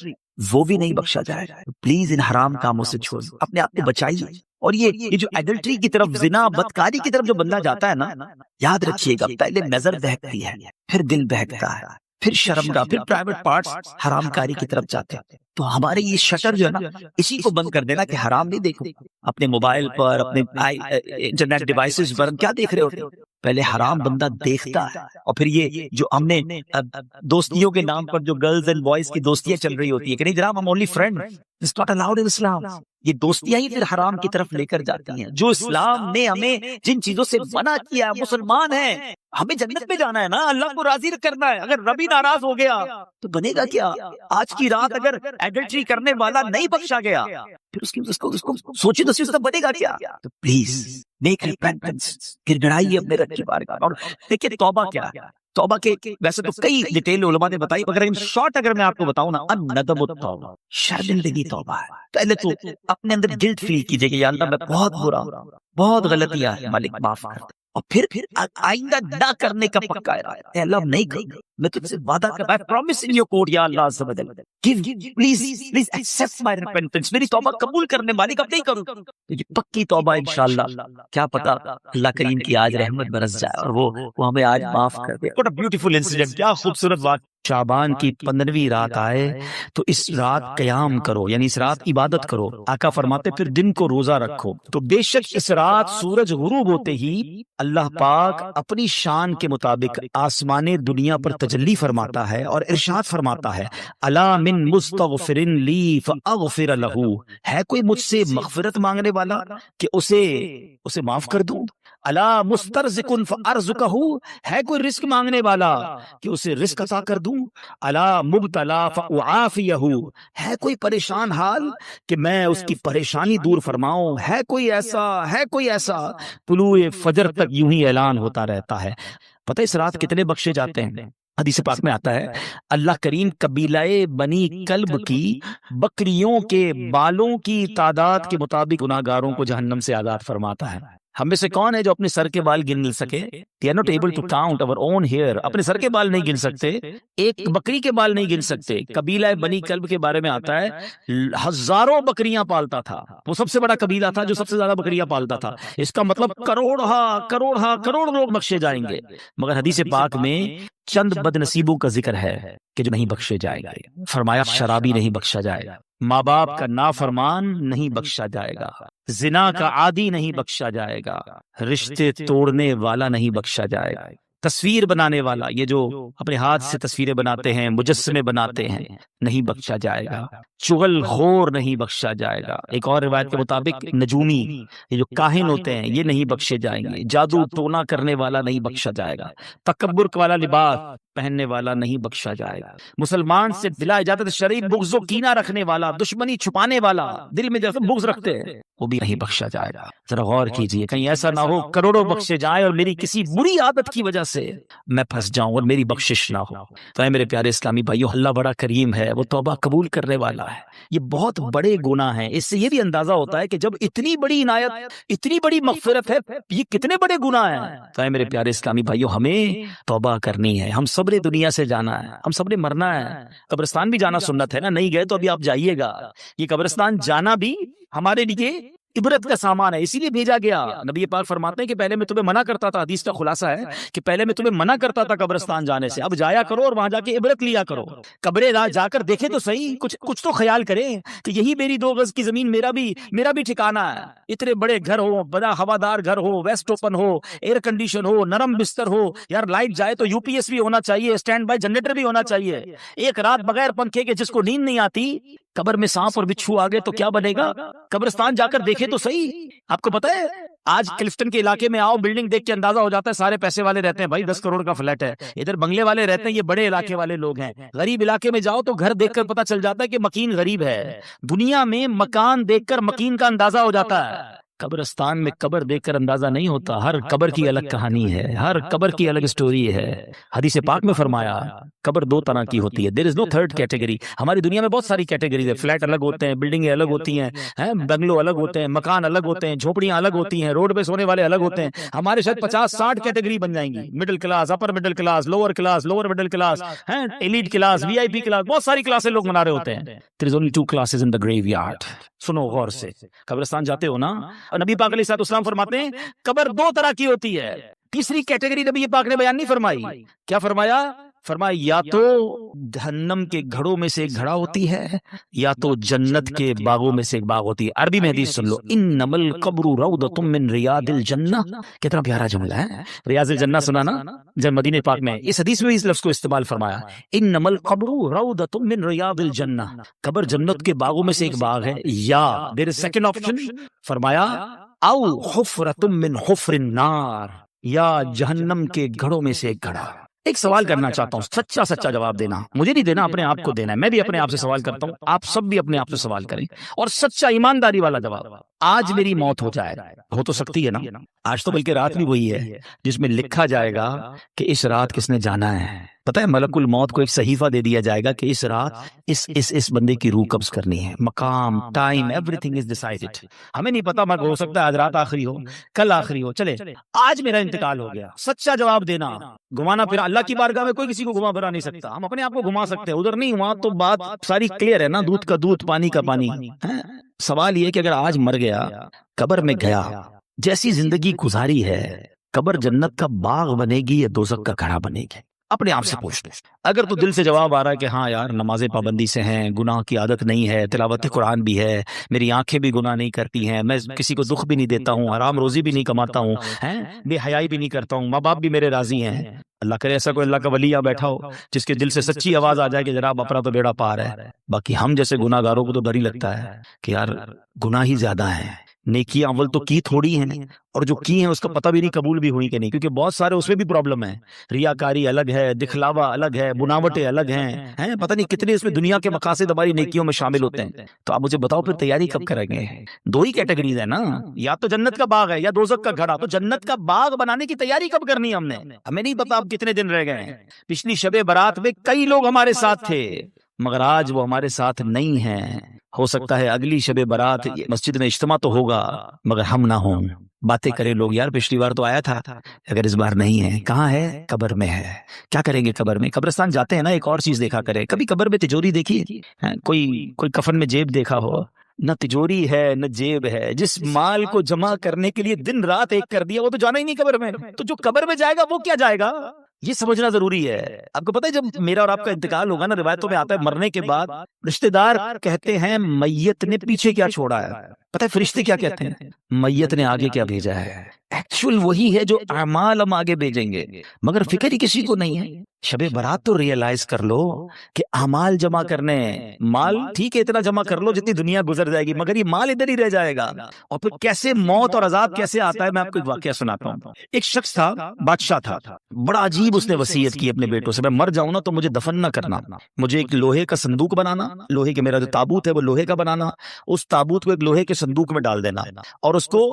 وہ بھی نہیں بخشا جائے گا۔ پلیز ان حرام کاموں سے چھوڑیں، اپنے آپ کو بچائیے۔ اور یہ جو ایڈلٹری کی طرف، زنا، بدکاری کی طرف جو بندہ جاتا ہے نا، یاد رکھیے گا پہلے نظر بہکتی ہے، پھر دل بہکتا ہے، پھر شرمگاہ، پھر پرائیویٹ پارٹس حرام کاری کی طرف جاتے ہیں۔ تو ہمارے یہ شٹر جو ہے نا، اسی کو بند کر دینا کہ حرام نہیں دیکھو۔ اپنے موبائل پر، اپنے انٹرنیٹ ڈیوائسز پر ہم کیا دیکھ رہے ہوتے ہیں؟ پہلے حرام بندہ دیکھتا ہے، اور پھر یہ جو ہم نے دوستیوں کے نام پر جو گرلز اینڈ بوائز کی دوستیاں چل رہی ہوتی ہے کہ نہیں جناب ہم only friend, it's not allowed in Islam. یہ دوستیاں ہی پھر حرام کی طرف لے کر جاتی ہیں. جو اسلام نے ہمیں جن چیزوں سے منع کیا، مسلمان ہیں، ہمیں جنت میں جانا ہے نا، اللہ کو راضی کرنا ہے. اگر ربی ناراض ہو گیا تو بنے گا کیا؟ آج کی رات اگر ایڈلٹری کرنے والا نہیں بخشا گیا پھر اس کو سوچی تو صرف بنے گا کیا؟ تو پلیز میک ریپینٹنس، گڑ گڑائیے اپنے رب کی بارگاہ. اور دیکھیے توبہ کیا ہے. توبہ کے ویسے تو کئی ڈیٹیل علماء نے بتائی، مگر ان شارٹ اگر میں آپ کو بتاؤں نا، الندم التوبہ، شرمندگی توبہ ہے. پہلے تو اپنے اندر گلٹ فیل کیجئے کہ یا اللہ میں بہت برا ہوں، بہت غلطیاں ہیں، مالک معاف کر دے. اور پھر آئندہ نہ کرنے کا پکا ارادہ، اے اللہ نہیں کروں گا، میں تجھ سے وعدہ کرتا ہوں، پرامس ان یور کورٹ یا اللہ عز و جل، پلیز ایکسپٹ مائی ریپینٹنس، میری توبہ قبول کرنے مالک، اب نہیں کروں. تو یہ پکی توبہ انشاءاللہ، کیا پتا اللہ کریم کی آج رحمت برس جائے اور وہ ہمیں آج معاف کر دے. What a beautiful incident، کیا خوبصورت بات. شعبان کی 15ویں رات آئے تو اس رات قیام کرو، یعنی اس رات عبادت کرو. آقا فرماتے پھر دن کو روزہ رکھو. تو بے شک اس رات سورج غروب ہوتے ہی اللہ پاک اپنی شان کے مطابق آسمان دنیا پر تجلی فرماتا ہے اور ارشاد فرماتا ہے، الا من مستغفر لی فاغفر لہ، ہے کوئی مجھ سے مغفرت مانگنے والا کہ اسے معاف کر دوں. الا مسترزق فارزقہ، ہے کوئی رزق مانگنے والا کہ اسے رزق عطا کر دوں. الا مبتلا فاعافیہ، ہے کوئی پریشان حال کہ میں اس کی پریشانی دور فرماؤں. ہے کوئی ایسا طلوع فجر تک یوں ہی اعلان ہوتا رہتا ہے. پتہ اس رات کتنے بخشے جاتے ہیں؟ حدیث پاک میں آتا ہے اللہ کریم قبیلہ بنی کلب کی بکریوں کے بالوں کی تعداد کے مطابق گناہگاروں کو جہنم سے آزاد فرماتا ہے. ہم میں سے کون ہے جو اپنے سر کے بال گن سکے؟ We are not able to count our own hair. اپنے سر کے بال نہیں گن سکتے، ایک بکری کے بال نہیں گن سکتے. قبیلہ بنی کلب کے بارے میں آتا ہے ہزاروں بکریاں پالتا تھا، وہ سب سے بڑا قبیلہ تھا جو سب سے زیادہ بکریاں پالتا تھا. اس کا مطلب کروڑ لوگ بخشے جائیں گے. مگر حدیث پاک میں چند بد نصیبوں کا ذکر ہے کہ جو نہیں بخشے جائیں گے. فرمایا شرابی نہیں بخشا جائے گا، ماں باپ کا نافرمان نہیں بخشا جائے گا، زنا کا عادی نہیں بخشا جائے گا، رشتے توڑنے والا نہیں بخشا جائے گا، تصویر بنانے والا، یہ جو اپنے ہاتھ سے تصویریں بناتے ہیں، مجسمے بناتے ہیں، نہیں بخشا جائے گا. چغل خور نہیں بخشا جائے گا. ایک اور روایت کے مطابق نجومی، یہ جو کاہن ہوتے ہیں، یہ نہیں بخشے جائیں گے. جادو ٹونا کرنے والا نہیں بخشا جائے گا. تکبر والا لباس پہننے والا نہیں بخشا جائے گا. مسلمان سے بلا اجازت شرعی بغض و کینہ رکھنے والا، دشمنی چھپانے والا، دل میں جیسے بغض رکھتے ہیں، وہ بھی نہیں بخشا جائے گا. ذرا غور کیجئے کہیں ایسا نہ ہو کروڑوں بخشے جائیں اور میری کسی بری عادت کی وجہ سے میں پھنس جاؤں اور میری بخشش نہ ہو. تو اے میرے پیارے اسلامی بھائیو، اللہ بڑا کریم ہے، وہ توبہ قبول کرنے والا ہے. یہ بہت بڑے گناہ ہیں. اس سے یہ بھی اندازہ ہوتا ہے کہ جب اتنی بڑی عنایت، اتنی بڑی مغفرت ہے، یہ کتنے بڑے گناہ ہیں. تو اے میرے پیارے اسلامی بھائیو، ہمیں توبہ کرنی ہے. ہم سب نے دنیا سے جانا ہے، ہم سب نے مرنا ہے. قبرستان بھی جانا سنت ہے نا، نہیں گئے تو ابھی آپ جائیے گا. یہ قبرستان جانا بھی ہمارے لیے عبرت کا سامان ہے، اسی لیے بھیجا گیا. نبی پاک فرماتے ہیں کہ پہلے میں تمہیں منع کرتا تھا، حدیث کا خلاصہ ہے کہ پہلے میں تمہیں منع کرتا تھا قبرستان جانے سے، اب جایا کرو اور وہاں جا کے عبرت لیا کرو. قبریں جا کر دیکھے تو صحیح، کچھ تو خیال کریں کہ یہی میری 2 گز کی زمین میرا بھی ٹھکانہ ہے. اتنے بڑے گھر ہو، بڑا ہوادار گھر ہو، ویسٹ اوپن ہو، ایئر کنڈیشن ہو، نرم بستر ہو، یار لائٹ جائے تو UPS بھی ہونا چاہیے، اسٹینڈ بائی جنریٹر بھی ہونا چاہیے. ایک رات بغیر پنکھے کے جس کو نیند نہیں آتی، قبر میں سانپ اور بچھو آ گئے تو کیا بنے گا؟ قبرستان جا کر دیکھے تو صحیح. آپ کو پتہ ہے آج کلفٹن کے علاقے میں آؤ، بلڈنگ دیکھ کے اندازہ ہو جاتا ہے سارے پیسے والے رہتے ہیں بھائی، 10 کروڑ کا فلیٹ ہے. ادھر بنگلے والے رہتے ہیں، یہ بڑے علاقے والے لوگ ہیں. غریب علاقے میں جاؤ تو گھر دیکھ کر پتہ چل جاتا ہے کہ مکین غریب ہے. دنیا میں مکان دیکھ کر مکین کا اندازہ ہو جاتا ہے. قبرستان میں قبر دیکھ کر اندازہ نہیں ہوتا. ہر قبر کی الگ کہانی ہے، ہر قبر کی الگ سٹوری ہے. حدیث پاک میں فرمایا قبر 2 طرح کی ہوتی ہے. دیر از نو تھرڈ کیٹیگری. ہماری دنیا میں بہت ساری کیٹیگریز ہے، فلیٹ الگ ہوتے ہیں، بلڈنگیں الگ ہوتی ہیں، بنگلو الگ ہوتے ہیں، مکان الگ ہوتے ہیں، جھوپڑیاں الگ ہوتی ہیں، روڈ پہ سونے والے الگ ہوتے ہیں. ہمارے شاید 50-60 کیٹیگری بن جائیں گی. Middle class, upper middle class, lower middle class, elite class, VIP class, بہت ساری کلاسیں لوگ بنا رہے ہوتے ہیں. There is only 2 classes in the graveyard. سنو غور سے، قبرستان جاتے ہو نا، اور نبی پاک علیہ السلام فرماتے ہیں قبر 2 طرح کی ہوتی ہے. تیسری کیٹیگری نبی پاک نے بیان نہیں فرمائی. کیا فرمایا؟ فرمایا یا تو جہنم کے گھڑوں میں سے ایک گھڑا ہوتی ہے یا تو جنت کے باغوں میں سے ایک باغ ہوتی ہے. عربی میں حدیث سن لو, انما القبر روضۃ من ریاض الجنہ. کتنا پیارا جملہ ہے, ریاض الجنہ سنا نا جب مدینے پاک میں. اس حدیث میں اس لفظ کو استعمال فرمایا, انما القبر روضۃ من ریاض الجنہ, قبر جنت کے باغوں میں سے ایک باغ ہے, یا دیر از سیکنڈ آپشن, فرمایا او حفرۃ من حفر النار, یا جہنم کے گھڑوں میں سے ایک گھڑا. ایک سوال کرنا چاہتا ہوں, سچا سچا جواب دینا, مجھے نہیں دینا, اپنے آپ کو دینا ہے. میں بھی اپنے آپ سے سوال کرتا ہوں, آپ سب بھی اپنے آپ سے سوال کریں, اور سچا ایمانداری والا جواب. آج میری موت ہو جائے, ہو تو سکتی ہے نا, آج تو بلکہ رات بھی وہی ہے جس میں لکھا جائے گا کہ اس رات کس نے جانا ہے. پتہ ہے ملک الموت کو ایک صحیفہ دے دیا جائے گا کہ اس رات اس بندے کی روح قبض کرنی ہے. مقام, time, every thing is decided. ہمیں نہیں پتا, ہو سکتا ہے آج رات آخری ہو, کل آخری ہو, چلے آج میرا انتقال ہو گیا. سچا جواب دینا, گھمانا پھرا. اللہ کی بارگاہ میں کوئی کسی کو گھما پھرا نہیں سکتا, ہم اپنے آپ کو گھما سکتے ہیں, ادھر نہیں. وہاں تو بات ساری کلیئر ہے نا, دودھ کا دودھ, پانی کا پانی. سوال یہ کہ اگر آج مر گیا, قبر میں گیا, جیسی زندگی گزاری ہے, قبر جنت کا باغ بنے گی یا دوزخ کا گھڑا بنے گی؟ اپنے آپ سے پوچھ لو. اگر تو دل سے جواب آ رہا ہے کہ ہاں یار نمازیں پابندی سے ہیں, گناہ کی عادت نہیں ہے, تلاوت قرآن بھی ہے, میری آنکھیں بھی گناہ نہیں کرتی ہیں, میں کسی کو دکھ بھی نہیں دیتا ہوں, حرام روزی بھی نہیں کماتا ہوں, بے حیائی بھی نہیں کرتا ہوں, ماں باپ بھی میرے راضی ہیں, اللہ کرے ایسا کوئی اللہ کا ولی یہاں بیٹھا ہو جس کے دل سے سچی آواز آ جائے کہ جناب اپنا تو بیڑا پار ہے. باقی ہم جیسے گناہ گاروں کو تو ڈر ہی لگتا ہے کہ یار گناہ ہی زیادہ ہیں, نیکیاں اول تو کی تھوڑی ہیں, اور جو کی ہیں اس کا پتہ بھی نہیں قبول بھی ہوئی کہ نہیں, کیونکہ بہت سارے اس میں بھی پرابلم ہے. ریاکاری الگ ہے, دکھلاوا الگ ہے, بناوٹیں الگ ہیں, پتہ نہیں کتنے اس میں دنیا کے مقاصد ہماری نیکیوں میں شامل ہوتے ہیں. تو آپ مجھے بتاؤ پھر تیاری کب کریں گے؟ دو ہی کیٹیگریز ہیں نا, یا تو جنت کا باغ ہے یا دوزخ کا گھڑا. تو جنت کا باغ بنانے کی تیاری کب کرنی ہے ہم نے؟ ہمیں نہیں پتا اب کتنے دن رہ گئے ہیں. پچھلی شب برات میں کئی لوگ ہمارے ساتھ تھے, مگر آج وہ ہمارے ساتھ نہیں ہیں. ہو سکتا ہے اگلی شب برات مسجد میں اجتماع تو ہوگا مگر ہم نہ ہوں. باتیں کریں لوگ, یار پچھلی بار تو آیا تھا, اگر اس بار نہیں ہے, کہاں ہے؟ قبر میں ہے. کیا کریں گے قبر میں؟ قبرستان جاتے ہیں نا, ایک اور چیز دیکھا کرے. کبھی قبر میں تجوری دیکھی ہے؟ کوئی کفن میں جیب دیکھا ہو؟ نہ تجوری ہے نہ جیب ہے. جس مال کو جمع کرنے کے لیے دن رات ایک کر دیا, وہ تو جانا ہی نہیں قبر میں. تو جو قبر میں جائے گا وہ کیا جائے گا, یہ سمجھنا ضروری ہے. آپ کو پتہ ہے جب میرا اور آپ کا انتقال ہوگا نا, روایتوں میں آتا ہے مرنے کے بعد رشتہ دار کہتے ہیں میت نے پیچھے کیا چھوڑا ہے. پتہ ہے فرشتے کیا کہتے ہیں؟ میت نے آگے کیا بھیجا ہے. ایکچوئل وہی ہے جو اعمال ہم آگے بھیجیں گے, مگر فکر ہی کسی کو نہیں ہے. شب برات تو ریئلائز کر لو کہ اعمال جمع کرنے, مال ٹھیک ہے اتنا جمع کر لو جتنی دنیا گزر جائے گی, مگر یہ مال ادھر ہی رہ جائے گا. اور پھر کیسے موت اور عذاب کیسے آتا ہے, میں آپ کو ایک واقعہ سناتا ہوں. ایک شخص تھا, بادشاہ تھا, بڑا عجیب اس نے وصیت کی اپنے بیٹوں سے, میں مر جاؤں نا تو مجھے دفن نہ کرنا, مجھے ایک لوہے کا صندوق بنانا, لوہے کے, میرا جو تابوت ہے وہ لوہے کا بنانا, اس تابوت کو ایک لوہے کے صندوق میں ڈال دینا اور اس کو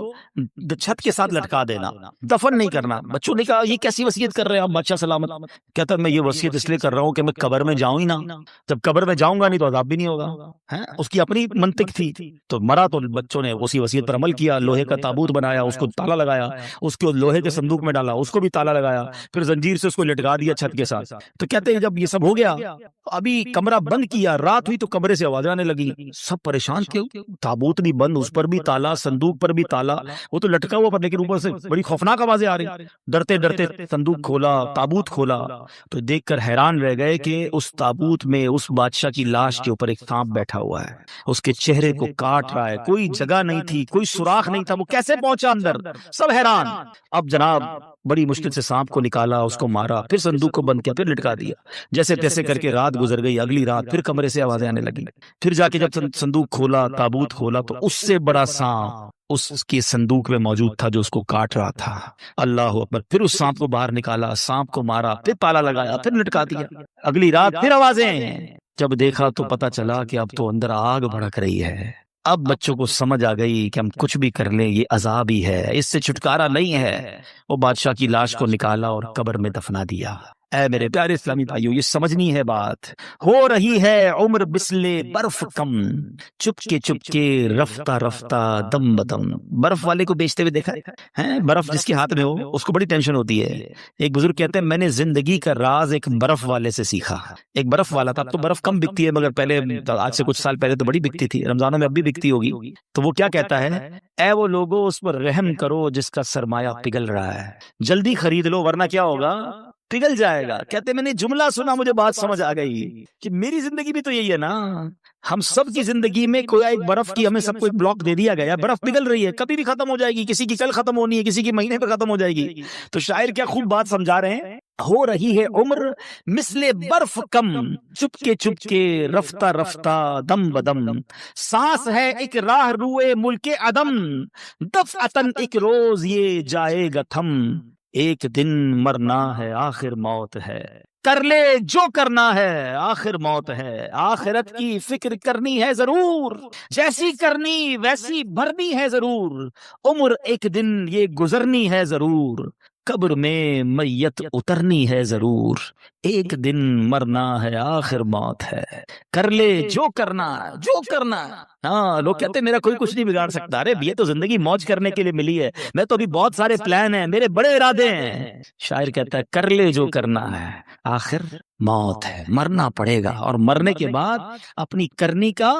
چھت کے ساتھ لٹکا دینا, دفن نہیں کرنا. بچوں نے کہا یہ کیسی وصیت کر رہے ہیں آپ بادشاہ سلامت؟ کہتا میں یہ وصیت اس لیے کر رہا ہوں کہ میں قبر میں جاؤں ہی نہ, جب قبر میں جاؤں گا نہیں تو عذاب بھی نہیں ہوگا. اس کی اپنی منطق تھی. تو مرا تو بچوں نے اسی وصیت پر عمل کیا, لوہے کا تابوت بنایا, اس کو تالا لگایا, اس کو لوہے کے صندوق میں ڈالا, اس کو بھی تالا لگایا, پھر زنجیر سے اس کو لٹکا دیا چھت کے ساتھ. تو کہتے ہیں جب یہ سب ہو گیا, ابھی کمرہ بند کیا, رات ہوئی تو کمرے سے آوازیں آنے لگی. سب پریشان, کیوں؟ تابوت بھی بند, اس پر بھی تالا, صندوق پر بھی تالا, وہ تو لٹکا ہوا پر, لیکن اوپر سے بڑی خوفناک آوازیں آ رہی. ڈرتے ڈرتے صندوق کھولا, تابوت کھولا, تو دیکھ کر حیران رہ گئے کہ اس تابوت میں اس بادشاہ کی لاش کے اوپر ایک سانپ بیٹھا ہوا ہے, اس کے چہرے کو کاٹ رہا ہے. کوئی جگہ نہیں تھی, کوئی سوراخ نہیں تھا, وہ کیسے پہنچا اندر؟ سب حیران. اب جناب بڑی مشکل سے سانپ کو نکالا, اس کو مارا, پھر صندوق کو بند کیا, پھر لٹکا دیا. جیسے تیسے کر کے رات گزر گئی. اگلی رات پھر کمرے سے آوازیں آنے لگی. پھر جا کے جب صندوق کھولا, تابوت کھولا, تو اس سے بڑا سانپ اس کے صندوق میں موجود تھا جو اس کو کاٹ رہا تھا. اللہ اکبر. پھر اس سانپ کو باہر نکالا, سانپ کو مارا, پھر تالا لگایا, پھر لٹکا دیا. اگلی رات پھر آوازیں. جب دیکھا تو پتا چلا کہ اب تو اندر آگ بھڑک رہی ہے. اب بچوں کو سمجھ آ گئی کہ ہم کچھ بھی کر لیں یہ عذاب ہی ہے, اس سے چھٹکارا نہیں ہے. وہ بادشاہ کی لاش کو نکالا اور قبر میں دفنا دیا. اے میرے پیارے اسلامی بھائیو, یہ سمجھنی ہے بات. ہو رہی ہے عمر بسلے برف کم, چپ کے رفتہ رفتہ دم بدم. برف والے کو بیچتے ہوئے دیکھا ہے, برف جس کے ہاتھ میں ہو اس کو بڑی ٹینشن ہوتی ہے. ایک بزرگ کہتے ہیں میں نے زندگی کا راز ایک برف والے سے سیکھا. ایک برف والا تھا, اب تو برف کم بکتی ہے, مگر پہلے آج سے کچھ سال پہلے تو بڑی بکتی تھی, رمضانوں میں اب بھی بکتی ہوگی. تو وہ کیا کہتا ہے, اے وہ لوگوں اس پر رحم کرو جس کا سرمایہ پگھل رہا ہے, جلدی خرید لو ورنہ کیا ہوگا, پگھل جائے گا. کہتے میں نے جملہ سنا مجھے بات سمجھ آ گئی کہ میری زندگی بھی تو یہی ہے نا. ہم سب کی زندگی میں کوئی ایک برف کی ہمیں سب کو ایک بلاک دے دیا گیا, برف پگھل رہی ہے, کبھی بھی ختم ہو جائے گی, کسی کی کل ختم ہونی ہے, کسی کی مہینے پہ ختم ہو جائے گی. تو شاعر کیا خوب بات سمجھا رہے ہیں, ہو رہی ہے عمر مثل برف کم, چپ کے رفتہ رفتہ دم بدم, سانس ہے ایک راہ روئے ملک عدم, دفعتن ایک روز یہ جائے گا تھم, ایک دن مرنا ہے آخر موت ہے, کر لے جو کرنا ہے آخر موت ہے, آخرت کی فکر کرنی ہے ضرور, جیسی کرنی ویسی بھرنی ہے ضرور, عمر ایک دن یہ گزرنی ہے ضرور, قبر میں میت اترنی ہے ضرور, ایک دن مرنا ہے آخر موت ہے, کر لے جو کرنا جو کرنا. ہاں لوگ کہتے ہیں میرا کوئی کچھ نہیں بگاڑ سکتا. ارے یہ تو زندگی موج کرنے کے لیے ملی ہے, میں تو ابھی بہت سارے پلان ہیں, میرے بڑے ارادے ہیں. شاعر کہتا ہے کر لے جو کرنا ہے آخر موت ہے, مرنا پڑے گا, اور مرنے کے بعد اپنی کرنی کا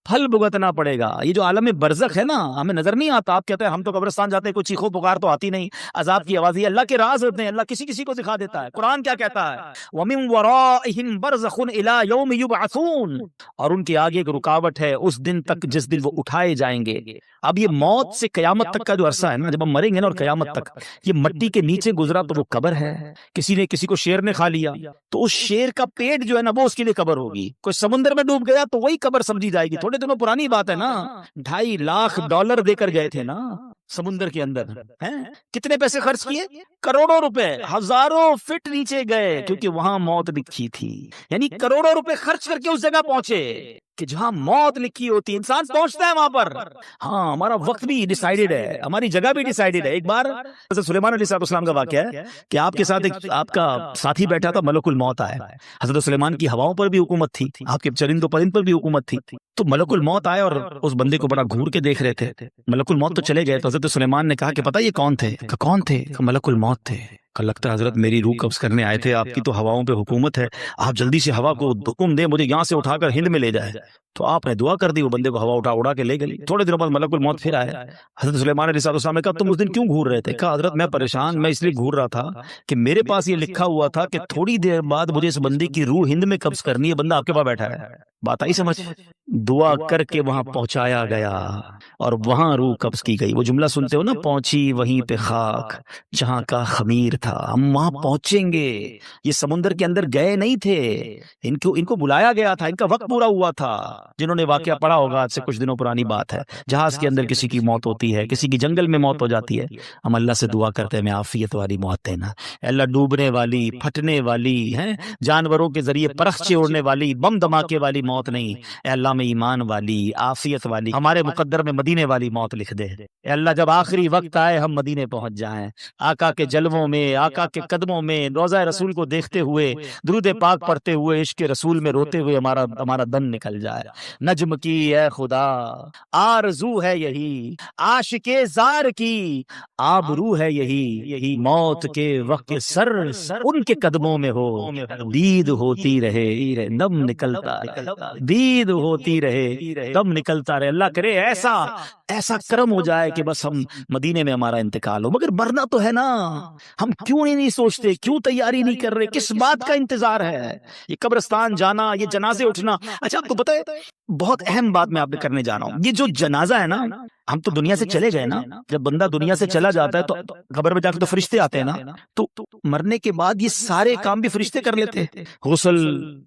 پھل بھگتنا پڑے گا. یہ جو عالم برزخ ہے نا, ہمیں نظر نہیں آتا. آپ کہتے ہیں ہم تو قبرستان جاتے ہیں, کوئی چیخو پکار تو آتی نہیں, عذاب کی آواز. یہ اللہ کے راز ہوتے ہیں, اللہ کسی کسی کو دکھا دیتا ہے. قرآن کیا کہتا ہے, وَمِن وَرَائِهِمْ بَرْزَخٌ إِلَى يَوْمِ يُبْعَثُونَ, اور ان کے آگے ایک رکاوٹ ہے اس دن تک جس دن وہ اٹھائے جائیں گے. اب یہ موت سے قیامت تک کا جو عرصہ ہے نا, جب ہم مریں گے نا, اور قیامت تک یہ مٹی کے نیچے گزرا تو وہ قبر ہے. کسی کو شیر نے کھا لیا تو اس شیر کا پیٹ جو ہے نا وہ اس کے لیے قبر ہوگی. کوئی سمندر میں ڈوب گیا تو وہی قبر سمجھی جائے گی. تھوڑے دنوں پرانی بات ہے نا, $2.5 lakh دے کر گئے تھے نا سمندر کے اندر. کتنے پیسے خرچ کیے, کروڑوں روپے, ہزاروں فٹ نیچے گئے, کیونکہ وہاں موت لکھی تھی. یعنی کروڑوں روپے خرچ کر کے اس جگہ پہنچے کہ جہاں موت لکھی ہوتی ہے, انسان پہنچتا ہے وہاں پر. ہاں ہمارا وقت بھی ڈیسائیڈڈ ہے, ہماری جگہ بھی ڈیسائیڈڈ ہے. ایک بار حضرت سلیمان علیہ السلام کا واقعہ ہے کہ آپ کے ساتھ ایک آپ کا ساتھی بیٹھا تھا, ملک الموت آیا. حضرت سلیمان کی ہواؤں پر بھی حکومت تھی, آپ کے چرند و پرند پر بھی حکومت تھی. تو ملک الموت آئے اور اس بندے کو بڑا گھور کے دیکھ رہے تھے. ملک الموت تو چلے گئے, تو حضرت سلیمان نے کہا کہ پتہ یہ کون تھے؟ کون تھے؟ ملک الموت تھے. لگتا ہے حضرت میری روح قبض کرنے آئے تھے, آپ کی تو ہواؤں پہ حکومت ہے, آپ جلدی سے ہوا کو حکم دیں مجھے یہاں سے اٹھا کر ہند میں لے جائے. تو آپ نے دعا کر دی, وہ بندے کو ہوا اڑا کے لے گئی. تھوڑے دنوں بعد ملک الموت پھر آئے. حضرت سلیمان علیہ السلام نے کہا تم اس دن کیوں گھور رہے تھے؟ کہا حضرت میں پریشان, میں اس لیے گھور رہا تھا کہ میرے پاس یہ لکھا ہوا تھا کہ تھوڑی دیر بعد مجھے اس بندے کی روح ہند میں قبض کرنی ہے, بندہ آپ کے پاس بیٹھا ہے. بات آئی سمجھ؟ دعا کر کے وہاں پہنچایا گیا اور وہاں روح قبض کی گئی. وہ جملہ سنتے ہو نا, پہنچی وہیں پہ خاک جہاں کا خمیر تھا. ہم وہاں پہنچیں گے. یہ سمندر کے اندر گئے نہیں تھے, ان کو بلایا گیا تھا, ان کا وقت پورا ہوا تھا. جنہوں نے واقعہ پڑھا ہوگا, آج سے کچھ دنوں پرانی بات ہے, جہاز کے اندر کسی کی موت ہوتی ہے, کسی کی جنگل میں موت ہو جاتی ہے. ہم اللہ سے دعا کرتے ہیں میں عافیت والی موت دینا. اللہ ڈوبنے والی, پھٹنے والی, جانوروں کے ذریعے پرخچے اڑنے والی, بم دھماکے والی موت نہیں. اے اللہ میں ایمان والی, عافیت والی, ہمارے مقدر میں مدینے والی موت لکھ دے. اے اللہ جب آخری وقت آئے ہم مدینے پہنچ جائیں, آقا کے جلووں میں, آقا کے قدموں میں, روضہ رسول کو دیکھتے ہوئے, درود پاک پڑھتے ہوئے, عشق رسول میں روتے ہوئے ہمارا دن نکل جائے. نجم کی اے خدا آرزو ہے یہی, عاشق زار کی آبرو ہے یہی, موت کے وقت سر ان کے قدموں میں ہو, دید ہوتی رہے دم نکلتا, دید ہوتی رہے دم نکلتا رہے. اللہ کرے ایسا کرم ہو جائے کہ بس ہم مدینے میں ہمارا انتقال ہو. مگر مرنا تو ہے نا, ہم کیوں نہیں سوچتے, کیوں تیاری نہیں کر رہے, کس بات کا انتظار ہے؟ یہ قبرستان جانا, یہ جنازے اٹھنا. اچھا آپ کو پتہ ہے بہت اہم بات میں آپ نے کرنے جا رہا ہوں, یہ جو جنازہ ہے نا, ہم تو دنیا سے چلے گئے نا, جب بندہ دنیا سے چلا جاتا ہے تو قبر میں جا کے تو فرشتے آتے ہیں نا, تو مرنے کے بعد یہ سارے کام بھی فرشتے کر لیتے, غسل,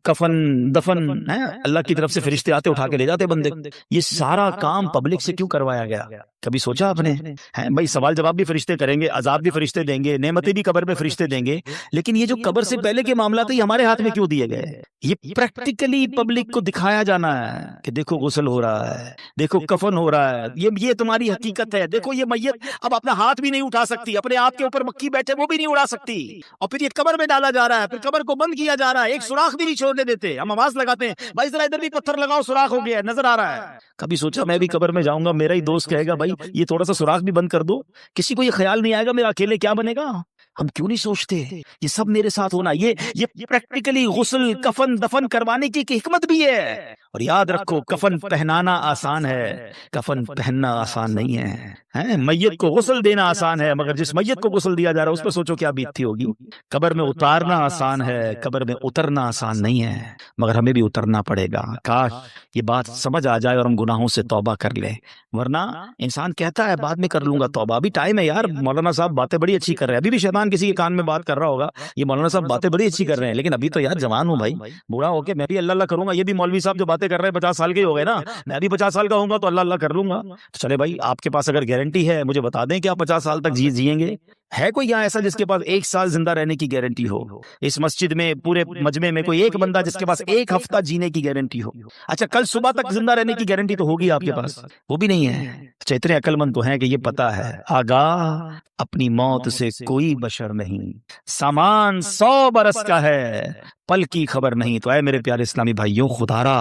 کفن, دفن, اللہ کی طرف سے فرشتے آتے اٹھا کے لے جاتے بندے. یہ سارا کام پبلک سے کیوں کروایا گیا؟ کبھی سوچا آپ نے؟ بھائی سوال جواب بھی فرشتے کریں گے, عذاب بھی فرشتے دیں گے, نعمتیں بھی قبر میں فرشتے دیں گے, لیکن یہ جو قبر سے پہلے کے معاملات یہ ہمارے ہاتھ میں کیوں دیے گئے؟ یہ پریکٹیکلی پبلک کو دکھایا جانا ہے کہ دیکھو غسل ہو رہا ہے, دیکھو کفن ہو رہا ہے, یہ تمہاری حقیقت ہے. دیکھو یہ میت اب اپنا ہاتھ بھی نہیں اٹھا سکتی, اپنے آپ کے اوپر مکھی بیٹھے وہ بھی نہیں اڑا سکتی, اور پھر یہ قبر میں ڈالا جا رہا ہے, پھر قبر کو بند کیا جا رہا ہے, ایک سوراخ بھی نہیں چھوڑنے دیتے. ہم آواز لگاتے ہیں بھائی ذرا ادھر بھی پتھر لگاؤ, سوراخ ہو گیا نظر آ رہا ہے. کبھی سوچا میں بھی قبر میں جاؤں گا, میرا ہی دوست کہے گا بھائی یہ تھوڑا سا سوراخ بھی بند کر دو, کسی کو یہ خیال نہیں آئے گا میرا اکیلے کیا بنے گا. ہم کیوں نہیں سوچتے یہ سب میرے ساتھ ہونا؟ یہ پریکٹیکلی غسل, کفن, دفن کروانے کی ایک حکمت بھی ہے. اور یاد رکھو کفن پہنانا آسان ہے، کفن پہننا آسان نہیں ہے۔ میت کو غسل دینا آسان ہے، مگر جس میت کو غسل دیا جا رہا ہے اس پہ سوچو کیا بیتتی ہوگی۔ قبر میں اتارنا آسان ہے، قبر میں اترنا آسان نہیں ہے، مگر ہمیں بھی اترنا پڑے گا۔ کاش یہ بات سمجھ آ جائے اور ہم گناہوں سے توبہ کر لیں، ورنہ انسان کہتا ہے بعد میں کر لوں گا توبہ، ابھی ٹائم ہے یار۔ مولانا صاحب باتیں بڑی اچھی کر رہے ہیں، ابھی بھی شیطان کسی کے کان میں بات کر رہا ہوگا یہ مولانا صاحب باتیں بڑی اچھی کر رہے ہیں، لیکن ابھی تو یار جوان ہوں بھائی، بوڑھا ہو کے میں بھی اللہ اللہ کروں گا۔ یہ بھی مولوی صاحب جو باتیں کر رہے ہیں 50 سال کے ہو گئے نا، میں بھی 50 سال کا ہوں گا تو اللہ اللہ کر لوں گا۔ تو چلے بھائی آپ کے پاس اگر گارنٹی ہے مجھے بتا دیں کہ آپ 50 سال تک جیئیں گے؟ ہے کوئی یہاں ایسا جس کے پاس 1 سال زندہ رہنے کی گارنٹی ہو؟ اس مسجد میں پورے مجمع میں کوئی ایک بندہ جس کے پاس 1 ہفتہ جینے کی گارنٹی ہو؟ اچھا کل صبح تک زندہ رہنے کی گارنٹی تو ہوگی آپ کے پاس، وہ بھی نہیں ہے۔ اچھا اتنے عقل مند تو ہیں کہ یہ پتا ہے آگاہ اپنی موت سے کوئی بشر نہیں، سامان 100 برس کا ہے، پل کی خبر نہیں۔ تو اے میرے پیارے اسلامی بھائیوں، خدا را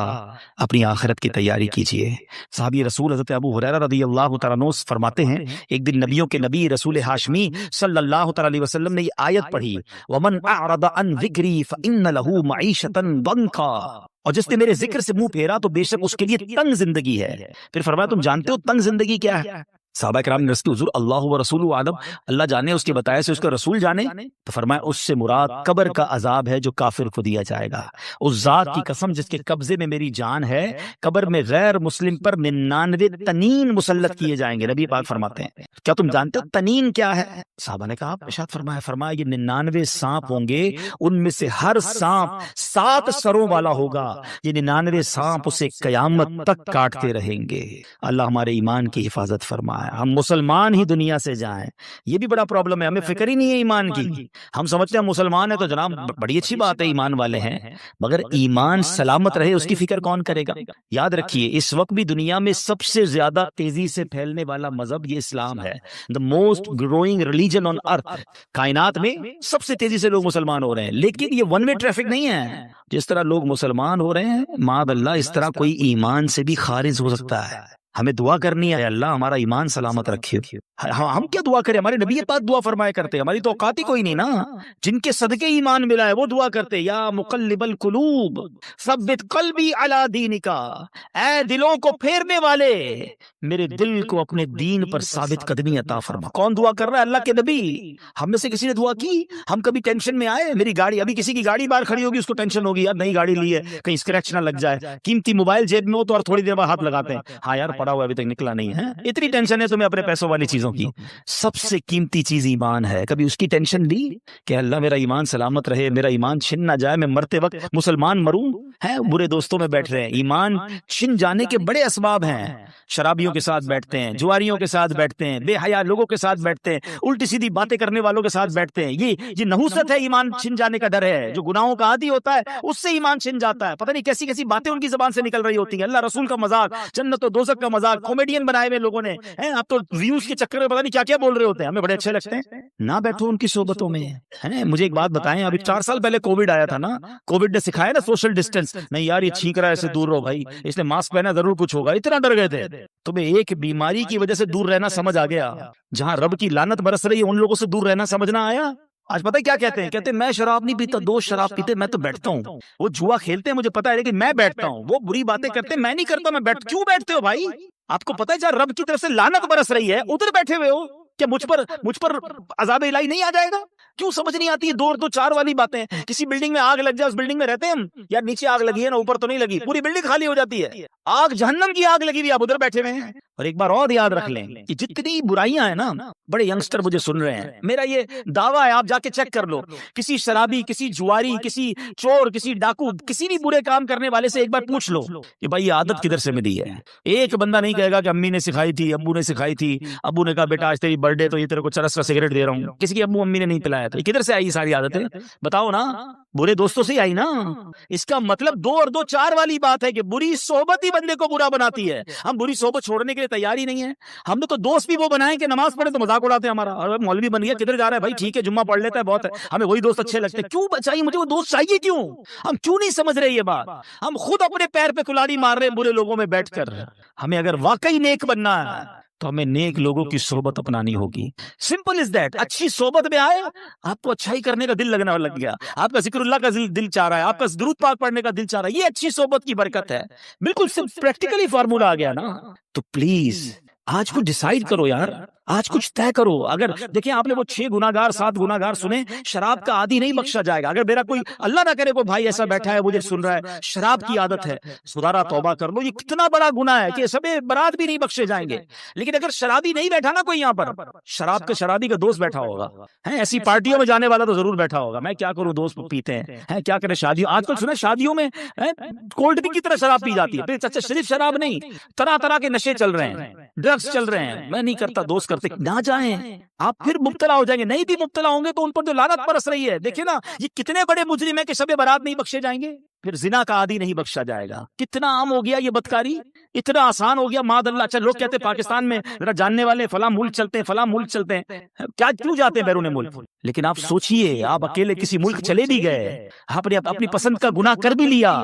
اپنی آخرت کی تیاری کیجئے۔ صحابی رسول حضرت ابو ہریرہ رضی اللہ تعالیٰ عنہ فرماتے ہیں ایک دن نبیوں کے نبی رسول ہاشمی صلی اللہ تعالیٰ علیہ وسلم نے یہ آیت پڑھی، وَمَنْ أَعْرَضَ عَنْ ذِكْرِي فَإِنَّ لَهُ مَعِيشَةً ضَنْكًا، اور جس نے میرے ذکر سے منہ پھیرا تو بے شک اس کے لیے تنگ زندگی ہے۔ پھر فرمایا تم جانتے ہو تنگ زندگی کیا ہے؟ صحابہ کرام نے عرض کی حضور اللہ و رسول عالم، اللہ جانے اس کے بتایا سے اس کا رسول جانے۔ تو فرمایا اس سے مراد قبر کا عذاب ہے جو کافر کو دیا جائے گا۔ اس ذات کی قسم جس کے قبضے میں میری جان ہے، قبر میں غیر مسلم پر 99 تنین مسلط کیے جائیں گے۔ نبی پاک فرماتے ہیں کیا تم جانتے ہو تنین کیا ہے؟ صحابہ نے کہا ارشاد فرمایا یہ 99 سانپ ہوں گے، ان میں سے ہر سانپ 7 سروں والا ہوگا، یہ 99 سانپ اسے قیامت تک کاٹتے رہیں گے۔ اللہ ہمارے ایمان کی حفاظت فرمائے، ہم مسلمان ہی دنیا سے جائیں۔ یہ بھی بڑا پرابلم ہے، ہمیں فکر ہی نہیں ہے ایمان کی۔ ہم سمجھتے ہیں مسلمان ہے تو جناب بڑی اچھی بات ہے، ایمان والے ہیں، مگر ایمان سلامت رہے اس کی فکر کون کرے گا؟ یاد رکھیے اس وقت بھی دنیا میں سب سے زیادہ تیزی سے پھیلنے والا مذہب یہ اسلام ہے، the most growing religion on earth۔ کائنات میں سب سے تیزی سے لوگ مسلمان ہو رہے ہیں، لیکن یہ ون وے ٹریفک نہیں ہے۔ جس طرح لوگ مسلمان ہو رہے ہیں معاذ اللہ، اس طرح کوئی ایمان سے بھی خارج ہو سکتا ہے۔ ہمیں دعا کرنی ہے اللہ ہمارا ایمان سلامت رکھے۔ ہم کیا دعا کریں؟ ہمارے نبی پاک دعا فرمایا کرتے، ہماری تو اوقات ہی کوئی نہیں نا۔ جن کے صدقے ایمان ملا ہے وہ دعا کرتے، یا مقلب القلوب ثبت قلبی علی دینک، اے دلوں کو پھیرنے والے میرے دل کو اپنے دین پر ثابت قدمی عطا فرما۔ کون دعا کر رہا ہے؟ اللہ کے نبی۔ ہم میں سے کسی نے دعا کی؟ ہم کبھی ٹینشن میں آئے؟ میری گاڑی، ابھی کسی کی گاڑی باہر کھڑی ہوگی اس کو ٹینشن ہوگی یار نئی گاڑی لی ہے کہیں اسکریچ نہ لگ جائے، قیمتی موبائل جیب میں ہو تو اور تھوڑی دیر بعد ہاتھ لگاتے ہیں ہاں یار پڑا ہوا ابھی تک نکلا نہیں ہے، اتنی ٹینشن ہے تمہیں اپنے پیسوں والی چیزوں کی۔ سب سے قیمتی چیز ایمان ہے، کبھی اس کی ٹینشن لی کہ اللہ میرا ایمان سلامت رہے، میرا ایمان چھن نہ جائے، میں مرتے وقت مسلمان مروں؟ ہے برے دوستوں میں بیٹھ رہے ہیں، ایمان چھن جانے کے بڑے اسباب ہیں۔ شرابیوں کے ساتھ بیٹھتے ہیں، جواریوں کے ساتھ بیٹھتے ہیں، بے حیا لوگوں کے ساتھ بیٹھتے ہیں، الٹی سیدھی باتیں کرنے والوں کے ساتھ بیٹھتے ہیں، یہ نحوست ہے، ایمان چھن جانے کا ڈر ہے۔ جو گناہوں کا عادی ہوتا ہے اس سے ایمان چھن جاتا ہے، پتہ نہیں کیسی کیسی باتیں ان کی زبان سے نکل رہی ہوتی ہیں، اللہ رسول کا مذاق، جنت و دوزخ کا مذاق، کامیڈین بنائے ہوئے لوگوں نے، آپ تو ویوز کے چکر میں پتہ نہیں کیا کیا بول رہے ہوتے ہیں، ہمیں بڑے اچھے لگتے ہیں۔ نہ بیٹھو ان کی صحبتوں میں، ہے نا۔ مجھے ایک بات بتائیں، ابھی 4 سال پہلے کووڈ آیا تھا نا، کووڈ نے سکھایا نا سوشل ڈسٹینس، نہیں یار یہ چھینک رہا ہے اسے دور رہو بھائی، اس نے ماسک پہنا ضرور کچھ ہوگا، اتنا ڈر گئے تھے۔ تمہیں ایک بیماری کی وجہ سے دور رہنا سمجھ آ گیا، جہاں رب کی لعنت برس رہی ہے ان لوگوں سے دور رہنا سمجھنا آیا۔ آج پتہ ہے کیا کہتے ہیں؟ کہتے ہیں میں شراب نہیں پیتا، دوست شراب پیتے میں تو بیٹھتا ہوں، وہ جوا کھیلتے ہیں مجھے پتا ہے لیکن میں بیٹھتا ہوں، وہ بری باتیں کرتے ہیں میں نہیں کرتا، میں بیٹھ کیوں بیٹھتے ہو بھائی؟ آپ کو پتہ ہے جہاں رب کی طرف سے لعنت برس رہی ہے ادھر بیٹھے ہوئے ہو، کیا مجھ پر عذاب الہی نہیں آ جائے گا؟ کیوں سمجھ نہیں آتی ہے 2 اور 4 والی باتیں؟ کسی بلڈنگ میں آگ لگ جائے، اس بلڈنگ میں رہتے ہیں ہم، یار نیچے آگ لگی ہے نا اوپر تو نہیں لگی، پوری بلڈنگ خالی ہو جاتی ہے، آگ جہنم کی آگ لگی ہوئی، آپ ادھر بیٹھے ہوئے ہیں۔ اور ایک بار اور یاد رکھ لیں کہ جتنی برائیاں ہیں نا، بڑے ینگسٹر مجھے سن رہے ہیں، میرا یہ دعویٰ ہے آپ جا کے چیک کر لو، کسی شرابی، کسی جواری، کسی چور، کسی ڈاکو، کسی بھی برے کام کرنے والے سے ایک بار پوچھ لو کہ بھائی یہ عادت کدھر سے ملی ہے۔ ایک بندہ نہیں کہے گا کہ امی نے سکھائی تھی، ابو نے سکھائی تھی، ابو نے کہا بیٹا آج تیری برتھ ڈے تو یہ تیرے کو چرس کا سگریٹ دے رہا ہوں، کسی کی ابو امی نے نہیں پلایا تھا، کدھر سے آئی ساری عادتیں؟ بتاؤ نا، برے دوستوں سے ہی آئی نا۔ اس کا مطلب 2 اور 2 4 والی بات ہے کہ بری صحبت ہی بندے کو برا بناتی ہے۔ ہم بری صحبت چھوڑنے کے لیے تیار ہی نہیں ہے، ہم نے تو دوست بھی وہ بنائے کہ نماز پڑھے تو مذاق اڑاتے ہیں ہمارا، اور مولوی بن گیا کدھر جا رہا ہے بھائی، ٹھیک ہے جمعہ پڑھ لیتا ہے بہت ہے، ہمیں وہی دوست اچھے لگتے ہیں۔ کیوں بچائی مجھے وہ دوست چاہیے کیوں؟ ہم کیوں نہیں سمجھ رہے یہ بات؟ ہم خود اپنے پیر پہ کلاڑی مار رہے ہیں برے لوگوں میں بیٹھ کر۔ ہمیں اگر واقعی نیک بننا ہے تو ہمیں نیک لوگوں کی صحبت اپنانی ہوگی. Simple is that. اچھی صحبت میں آئے, آپ کو اچھائی کرنے کا دل لگنا لگ گیا, آپ کا ذکر اللہ کا دل چاہ رہا ہے, آپ کا درود پاک پڑھنے کا دل چاہ رہا ہے, یہ اچھی صحبت کی برکت ہے. بالکل پریکٹیکلی فارمولا آ گیا نا. تو پلیز آج کچھ ڈیسائیڈ کرو یار, آج کچھ طے کرو. اگر دیکھیں آپ نے وہ 6 گناہگار 7 گناہگار سنے, شراب کا عادی نہیں بخشا جائے گا. اگر میرا کوئی اللہ نہ کرے کوئی بھائی ایسا بیٹھا ہے مجھے سن رہا ہے, شراب کی عادت ہے, سدھارا توبہ کر لو. یہ کتنا بڑا گناہ ہے کہ سب برات بھی نہیں بخشے جائیں گے. لیکن اگر شرابی نہیں بیٹھا نا کوئی یہاں پر, شرابی کا دوست بیٹھا ہوگا, ایسی پارٹیوں میں جانے والا تو ضرور بیٹھا ہوگا. میں کیا کروں, دوست پیتے ہیں, کیا کریں شادیوں, آج کل سنا شادیوں میں کولڈ ڈرنک کی طرح شراب پی جاتی ہے. اچھا صرف شراب نہیں, طرح طرح کے نشے چل رہے ہیں, ڈرگس چل رہے ہیں. میں نہیں کرتا, دوست کرتے, نہ جائیں, آپ پھر مبتلا ہو جائیں گے. نہیں بھی مبتلا ہوں گے تو ان پر جو لعنت برس رہی ہے, دیکھیں نا یہ کتنے بڑے مجرم ہیں کہ شب برات نہیں بخشے جائیں گے. پھر زنا کا عادی نہیں بخشا جائے گا. کتنا عام ہو گیا یہ بدکاری, اتنا آسان ہو گیا معاذ اللہ. اچھا لوگ کہتے ہیں پاکستان میں ذرا جاننے والے فلاں ملک چلتے ہیں, فلاں ملک چلتے ہیں, کیا کیوں جاتے ہیں بیرون ملک؟ لیکن آپ سوچئے, آپ اکیلے کسی ملک چلے بھی گئے, آپ نے اپنی پسند کا گناہ کر بھی لیا,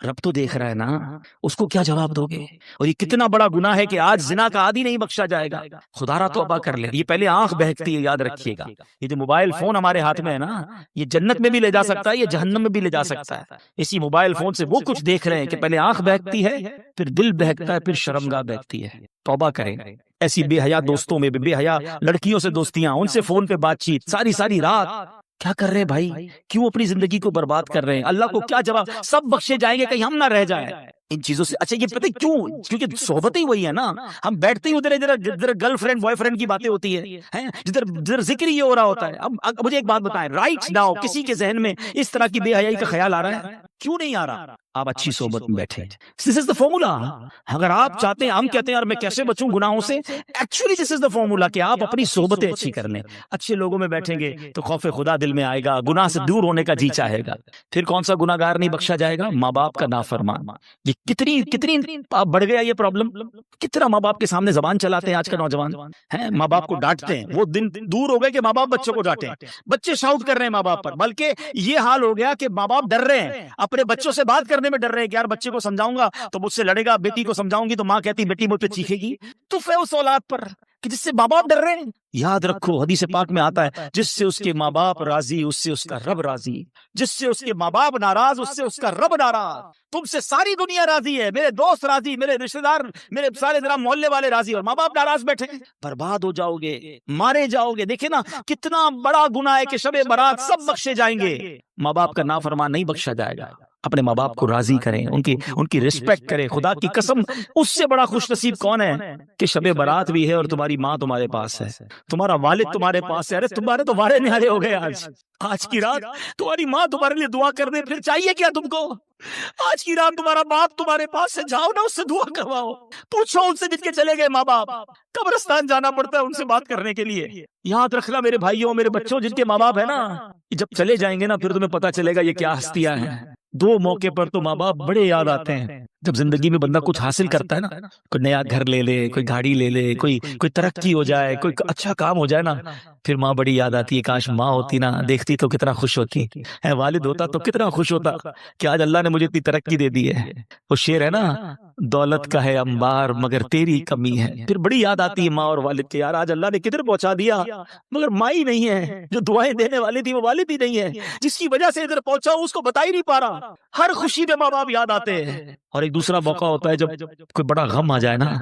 رب تو دیکھ رہا ہے نا, اس کو کیا جواب دو گے؟ اور یہ کتنا بڑا گناہ ہے کہ آج زنا کا عادی نہیں بخشا جائے گا. خدا را توبہ کر لے. یہ پہلے آنکھ بہکتی ہے, یاد رکھیے گا. یہ جو موبائل فون ہمارے ہاتھ میں ہے نا, یہ جنت میں بھی لے جا سکتا ہے, یہ جہنم میں بھی لے جا سکتا ہے. اسی موبائل فون سے وہ کچھ دیکھ رہے ہیں کہ پہلے آنکھ بہکتی ہے, پھر دل بہکتا ہے, پھر شرمگاہ بہکتی ہے. توبہ کریں. ایسی بے حیا دوستوں میں, بے حیا لڑکیوں سے دوستیاں, ان سے فون پہ بات چیت ساری رات. کیا کر رہے ہیں بھائی, کیوں اپنی زندگی کو برباد کر رہے ہیں؟ اللہ کو کیا جواب؟ سب بخشے جائیں گے, کہیں ہم نہ رہ جائیں ان چیزوں سے. اچھا یہ پتہ کیوں؟ کیونکہ صحبت ہی وہی ہے نا. ہم بیٹھتے ہی ادھر گرل فرینڈ بوائے فرینڈ کی باتیں ہوتی ہے, جدھر ذکر ہی یہ ہو رہا ہوتا ہے. اب مجھے ایک بات بتائیں, رائٹ ناؤ کسی کے ذہن میں اس طرح کی بے حیائی کا خیال آ رہا ہے؟ کیوں نہیں آ رہا؟ آپ اچھی صحبت میں بیٹھے. دس از دا فارمولا. اگر آپ چاہتے ہیں, ہم کہتے ہیں یار میں کیسے بچوں گناہوں سے, actually this is the formula کہ آپ اپنی صحبتیں اچھی کر لیں. اچھے لوگوں میں بیٹھیں گے تو خوف خدا دل میں آئے گا, گناہ سے دور ہونے کا جی چاہے گا. پھر کون سا گناہگار نہیں بخشا جائے گا؟ ماں باپ کا نافرمان. یہ کتنی بڑھ گیا یہ پرابلم. کتنا ماں باپ کے سامنے زبان چلاتے ہیں آج کا نوجوان, ہیں ماں باپ کو ڈانٹتے ہیں. وہ دن دور ہو گئے کہ ماں باپ بچوں کو ڈانٹیں, بچے شاؤٹ کر رہے ہیں ماں باپ پر. بلکہ یہ حال ہو گیا کہ ماں باپ ڈر رہے ہیں, اپنے بچوں سے بات کرنے میں ڈر رہے ہیں کہ یار بچے کو سمجھاؤں گا تو مجھ سے لڑے گا, بیٹی کو سمجھاؤں گی تو ماں کہتی بیٹی مجھ پہ چیخے گی. تو پھر اس اولاد پر کہ جس سے ماں باپ ڈر رہے ہیں. یاد رکھو حدیث پاک میں آتا ہے, جس سے اس کے ماں باپ راضی اس سے اس کا رب راضی, جس سے اس کے ماں باپ ناراض اس سے اس کا رب ناراض. تم سے ساری دنیا راضی ہے, میرے دوست راضی, میرے رشتہ دار, میرے سارے ذرا محلے والے راضی, اور ماں باپ ناراض بیٹھے, برباد ہو جاؤ گے, مارے جاؤ گے. دیکھیں نا کتنا بڑا گناہ ہے کہ شب برات سب بخشے جائیں گے, ماں باپ کا نافرمان نہیں بخشا جائے گا. اپنے ماں باپ کو راضی کریں, ان کی رسپیکٹ کریں. خدا کی قسم اس سے بڑا خوش نصیب کون ہے کہ شب برات بھی ہے اور تمہاری ماں تمہارے پاس ہے, تمہارا والد تمہارے پاس ہے. ارے تمہارے تو وارے نہارے ہو گئے آج کی رات. تمہاری ماں تمہارے لیے دعا کر دے, پھر چاہیے کیا تم کو؟ آج کی رات تمہارا باپ تمہارے پاس ہے, جاؤ نا اس سے دعا کرواؤ, پوچھو ان سے جن کے چلے گئے ماں باپ. قبرستان جانا پڑتا ہے ان سے بات کرنے کے لیے. یاد رکھنا میرے بھائیوں, میرے بچوں, جن کے ماں باپ ہے نا, جب چلے جائیں گے نا پھر تمہیں پتا چلے گا یہ کیا ہستیاں ہیں. 2 موقع پر تو ماں باپ بڑے یاد آتے ہیں. جب زندگی میں بندہ کچھ حاصل کرتا ہے نا, کوئی نیا گھر لے لے, کوئی گاڑی لے لے, کوئی ترقی ہو جائے, کوئی اچھا کام ہو جائے نا, پھر ماں بڑی یاد آتی ہے. کاش ماں ہوتی نا, دیکھتی تو کتنا خوش ہوتی ہے. والد ہوتا تو کتنا خوش ہوتا کہ آج اللہ نے مجھے اتنی ترقی دے دی ہے. وہ شعر ہے نا, دولت کا ہے انبار مگر تیری کمی ہے. پھر بڑی یاد آتی ہے ماں اور والد کے, یار آج اللہ نے کدھر پہنچا دیا, مگر ماں ہی نہیں ہے. جو دعائیں دینے والی تھی وہ والد ہی نہیں ہے, جس کی وجہ سے ادھر پہنچا اس کو بتا ہی نہیں پا رہا. ہر خوشی میں ماں باپ یاد آتے ہیں. اور ایک دوسرا موقع ہوتا ہے جب کوئی بڑا غم آ جائے نا,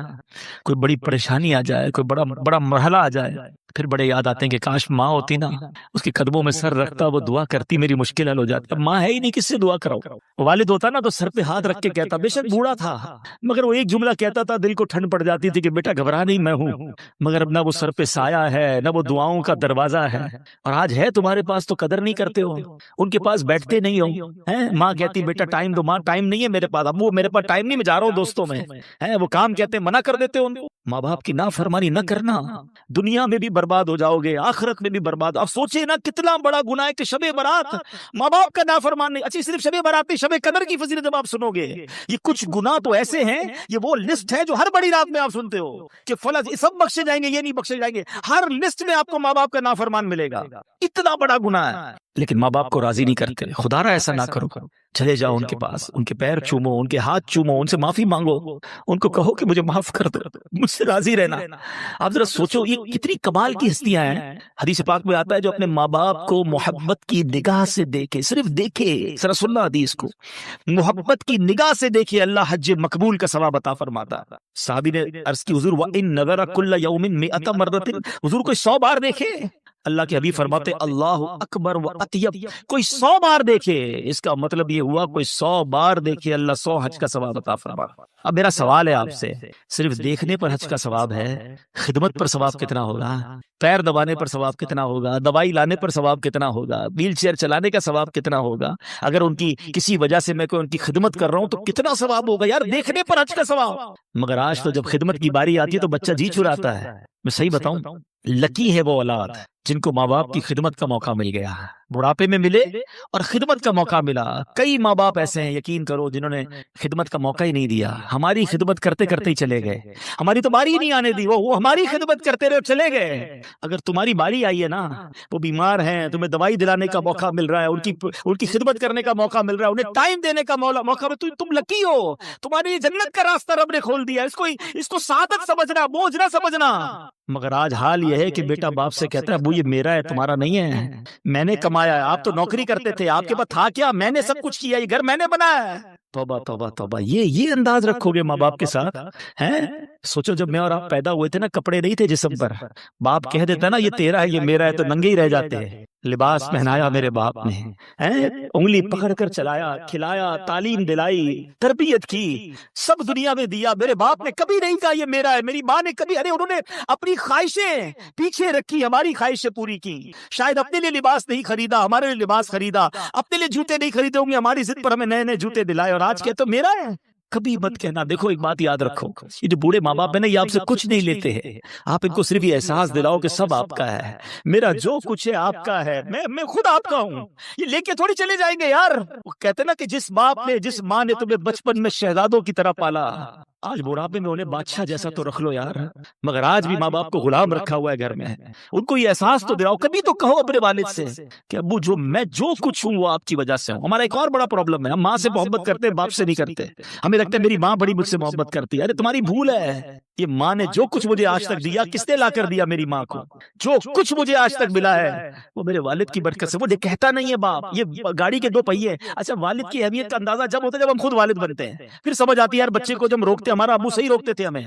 کوئی بڑی پریشانی آ جائے, کوئی بڑا مرحلہ آ جائے, پھر بڑے یاد آتے ہیں کہ کاش ماں ہوتی نا, اس کے قدموں میں سر رکھتا, وہ دعا کرتی, میری مشکل حل ہو جاتی. اب ماں ہے ہی نہیں, کس سے دعا کراؤ. والد ہوتا نا تو سر پہ ہاتھ رکھ کے کہتا, بے شک بوڑھا تھا مگر وہ ایک جملہ کہتا تھا, دل کو ٹھنڈ پڑ جاتی تھی کہ بیٹا گھبرا نہیں, میں ہوں. مگر اب نہ وہ سر پہ سایہ ہے, نہ وہ دعاؤں کا دروازہ ہے. اور آج ہے تمہارے پاس تو قدر نہیں کرتے ہو, ان کے پاس بیٹھتے نہیں ہو. ماں کہتی بیٹا ٹائم دو, ماں ٹائم نہیں ہے میرے پاس, اب وہ میرے پاس ٹائم نہیں, میں جا رہا ہوں دوستوں میں. وہ کام کہتے منع کر دیتے ہو. ماں باپ کی نافرمانی نہ کرنا, دنیا میں بھی برباد ہو جاؤ گے, آخرت میں بھی برباد. اب سوچے نا کتنا بڑا گناہ ہے کہ شب برات ماں باپ کا نافرمان نہیں. اچھی صرف شب برات نہیں, شب قدر کی فضیلت جب آپ سنو گے, یہ کچھ گناہ تو ایسے ہیں, یہ وہ لسٹ ہے جو ہر بڑی رات میں آپ سنتے ہو کہ فلاں سب بخشے جائیں گے, یہ نہیں بخشے جائیں گے. ہر لسٹ میں آپ کو ماں باپ کا نافرمان ملے گا. اتنا بڑا گناہ ہے, لیکن ماں باپ کو راضی نہیں کرتے. خدا را ایسا نہ کرو. چلے جاؤ ان کے پاس، ان کے پیر چومو، ان کے ہاتھ چومو، ان سے معافی مانگو، ان کو کہو کہ مجھے معاف کر دو، مجھ سے راضی رہنا۔ آپ ذرا سوچو یہ کتنی کمال کی ہستیاں ہیں۔ حدیث پاک میں آتا ہے جو اپنے ماں باپ کو محبت کی نگاہ سے دیکھے، صرف دیکھے، ذرا سننا حدیث کو، محبت کی نگاہ سے دیکھے اللہ حج مقبول کا ثواب عطا فرماتا۔ صحابی نے عرض کی حضور وَإِن نَظَرَ كُلَّ يَوْمٍ مِئَةَ مَرَّةٍ، حضور کوئی 100 بار دیکھے؟ اللہ کے حبیب فرماتے اللہ اکبر و اطیب، کوئی 100 بار دیکھے، اس کا مطلب یہ ہوا کوئی 100 بار دیکھے اللہ 100 حج کا ثواب عطا فرماتا۔ اب میرا سوال ہے آپ سے، صرف دیکھنے پر حج کا ثواب ہے، خدمت پر ثواب کتنا ہوگا؟ پیر دبانے پر ثواب کتنا ہوگا؟ دوائی لانے پر ثواب کتنا ہوگا؟ ویل چیئر چلانے کا ثواب کتنا ہوگا؟ اگر ان کی کسی وجہ سے میں کوئی ان کی خدمت کر رہا ہوں تو کتنا ثواب ہوگا یار، دیکھنے پر حج کا ثواب۔ مگر آج تو جب خدمت کی باری آتی ہے تو بچہ جی چراتا ہے۔ میں صحیح بتاؤں، لکی ہے وہ اولاد جن کو ماں باپ کی خدمت کا موقع مل گیا، بڑھاپے میں ملے اور خدمت کا موقع ملا۔ کئی ماں باپ ایسے ہیں یقین کرو جنہوں نے خدمت کا موقع ہی نہیں دیا، ہماری خدمت کرتے کرتے ہی چلے گئے، ہماری تو باری ہی نہیں آنے دی، وہ ہماری خدمت کرتے رہے چلے گئے۔ اگر تمہاری باری آئی ہے نا، وہ بیمار ہیں، تمہیں دوائی دلانے کا موقع مل رہا ہے، ان کی خدمت کرنے کا موقع مل رہا ہے، انہیں ٹائم دینے کا موقع، تم لکی ہو، تمہاری یہ جنت کا راستہ رب نے کھول دیا۔ اس کو سعادت سمجھنا، بوجھ نہ سمجھنا۔ مگر آج حال یہ ہے کہ بیٹا باپ سے کہتا ہے ابو یہ میرا ہے، تمہارا نہیں ہے، میں نے کمایا ہے، آپ تو نوکری کرتے تھے، آپ کے پاس تھا کیا؟ میں نے سب کچھ کیا، یہ گھر میں نے بنایا ہے۔ توبہ توبہ توبہ، یہ انداز رکھو گے ماں باپ کے ساتھ ہیں؟ سوچو جب میں اور آپ پیدا ہوئے تھے نا، کپڑے نہیں تھے جسم پر، باپ کہہ دیتا نا یہ تیرا ہے یہ میرا ہے تو ننگے ہی رہ جاتے ہیں۔ لباس پہنایا میرے باپ نے، انگلی پکڑ کر چلایا، کھلایا، تعلیم دلائی، تربیت کی، سب دنیا میں دیا۔ میرے باپ نے کبھی نہیں کہا یہ میرا ہے، میری ماں نے کبھی، انہوں نے اپنی خواہشیں پیچھے رکھی، ہماری خواہشیں پوری کی۔ شاید اپنے لیے لباس نہیں خریدا، ہمارے لیے لباس خریدا، اپنے لیے جوتے نہیں خریدے ہوں گے، ہماری ضد پر ہمیں نئے نئے جوتے دلائے، اور آج کہتے میرا ہے۔ کبھی مت کہنا۔ دیکھو ایک بات یاد رکھو، یہ جو بوڑھے ماں باپ ہیں نا، یہ آپ سے کچھ نہیں لیتے ہیں، آپ ان کو صرف یہ احساس دلاؤ کہ سب آپ کا ہے، میرا جو کچھ ہے آپ کا ہے، میں خود آپ کا ہوں، یہ لے کے تھوڑی چلے جائیں گے یار۔ وہ کہتے نا کہ جس باپ نے، جس ماں نے تمہیں بچپن میں شہزادوں کی طرح پالا، آج بڑھاپے میں انہیں بادشاہ جیسا تو رکھ لو یار۔ مگر آج بھی ماں باپ کو غلام رکھا ہوا ہے گھر میں، ان کو یہ احساس تو دلاؤ، کبھی تو کہو اپنے والد سے کہ ابو میں جو کچھ ہوں وہ آپ کی وجہ سے ہوں۔ ہمارا ایک اور بڑا پرابلم ہے، ہم ماں سے محبت کرتے ہیں، باپ سے نہیں کرتے۔ ہمیں لگتا ہے میری ماں بڑی مجھ سے محبت کرتی ہے، ارے تمہاری بھول ہے، یہ ماں نے جو کچھ مجھے آج تک دیا، کس نے لا کر دیا؟ میری ماں کو۔ جو کچھ مجھے آج تک ملا ہے وہ میرے والد کی برکت سے۔ وہ کہتا نہیں ہے باپ یہ گاڑی کے 2 پہیے، اچھا والد کی اہمیت کا اندازہ جب ہوتا ہے جب ہم خود والد بنتے ہیں، پھر سمجھ آتی ہے یار بچے کو جب روکتے ہمارا ابو صحیح روکتے تھے ہمیں،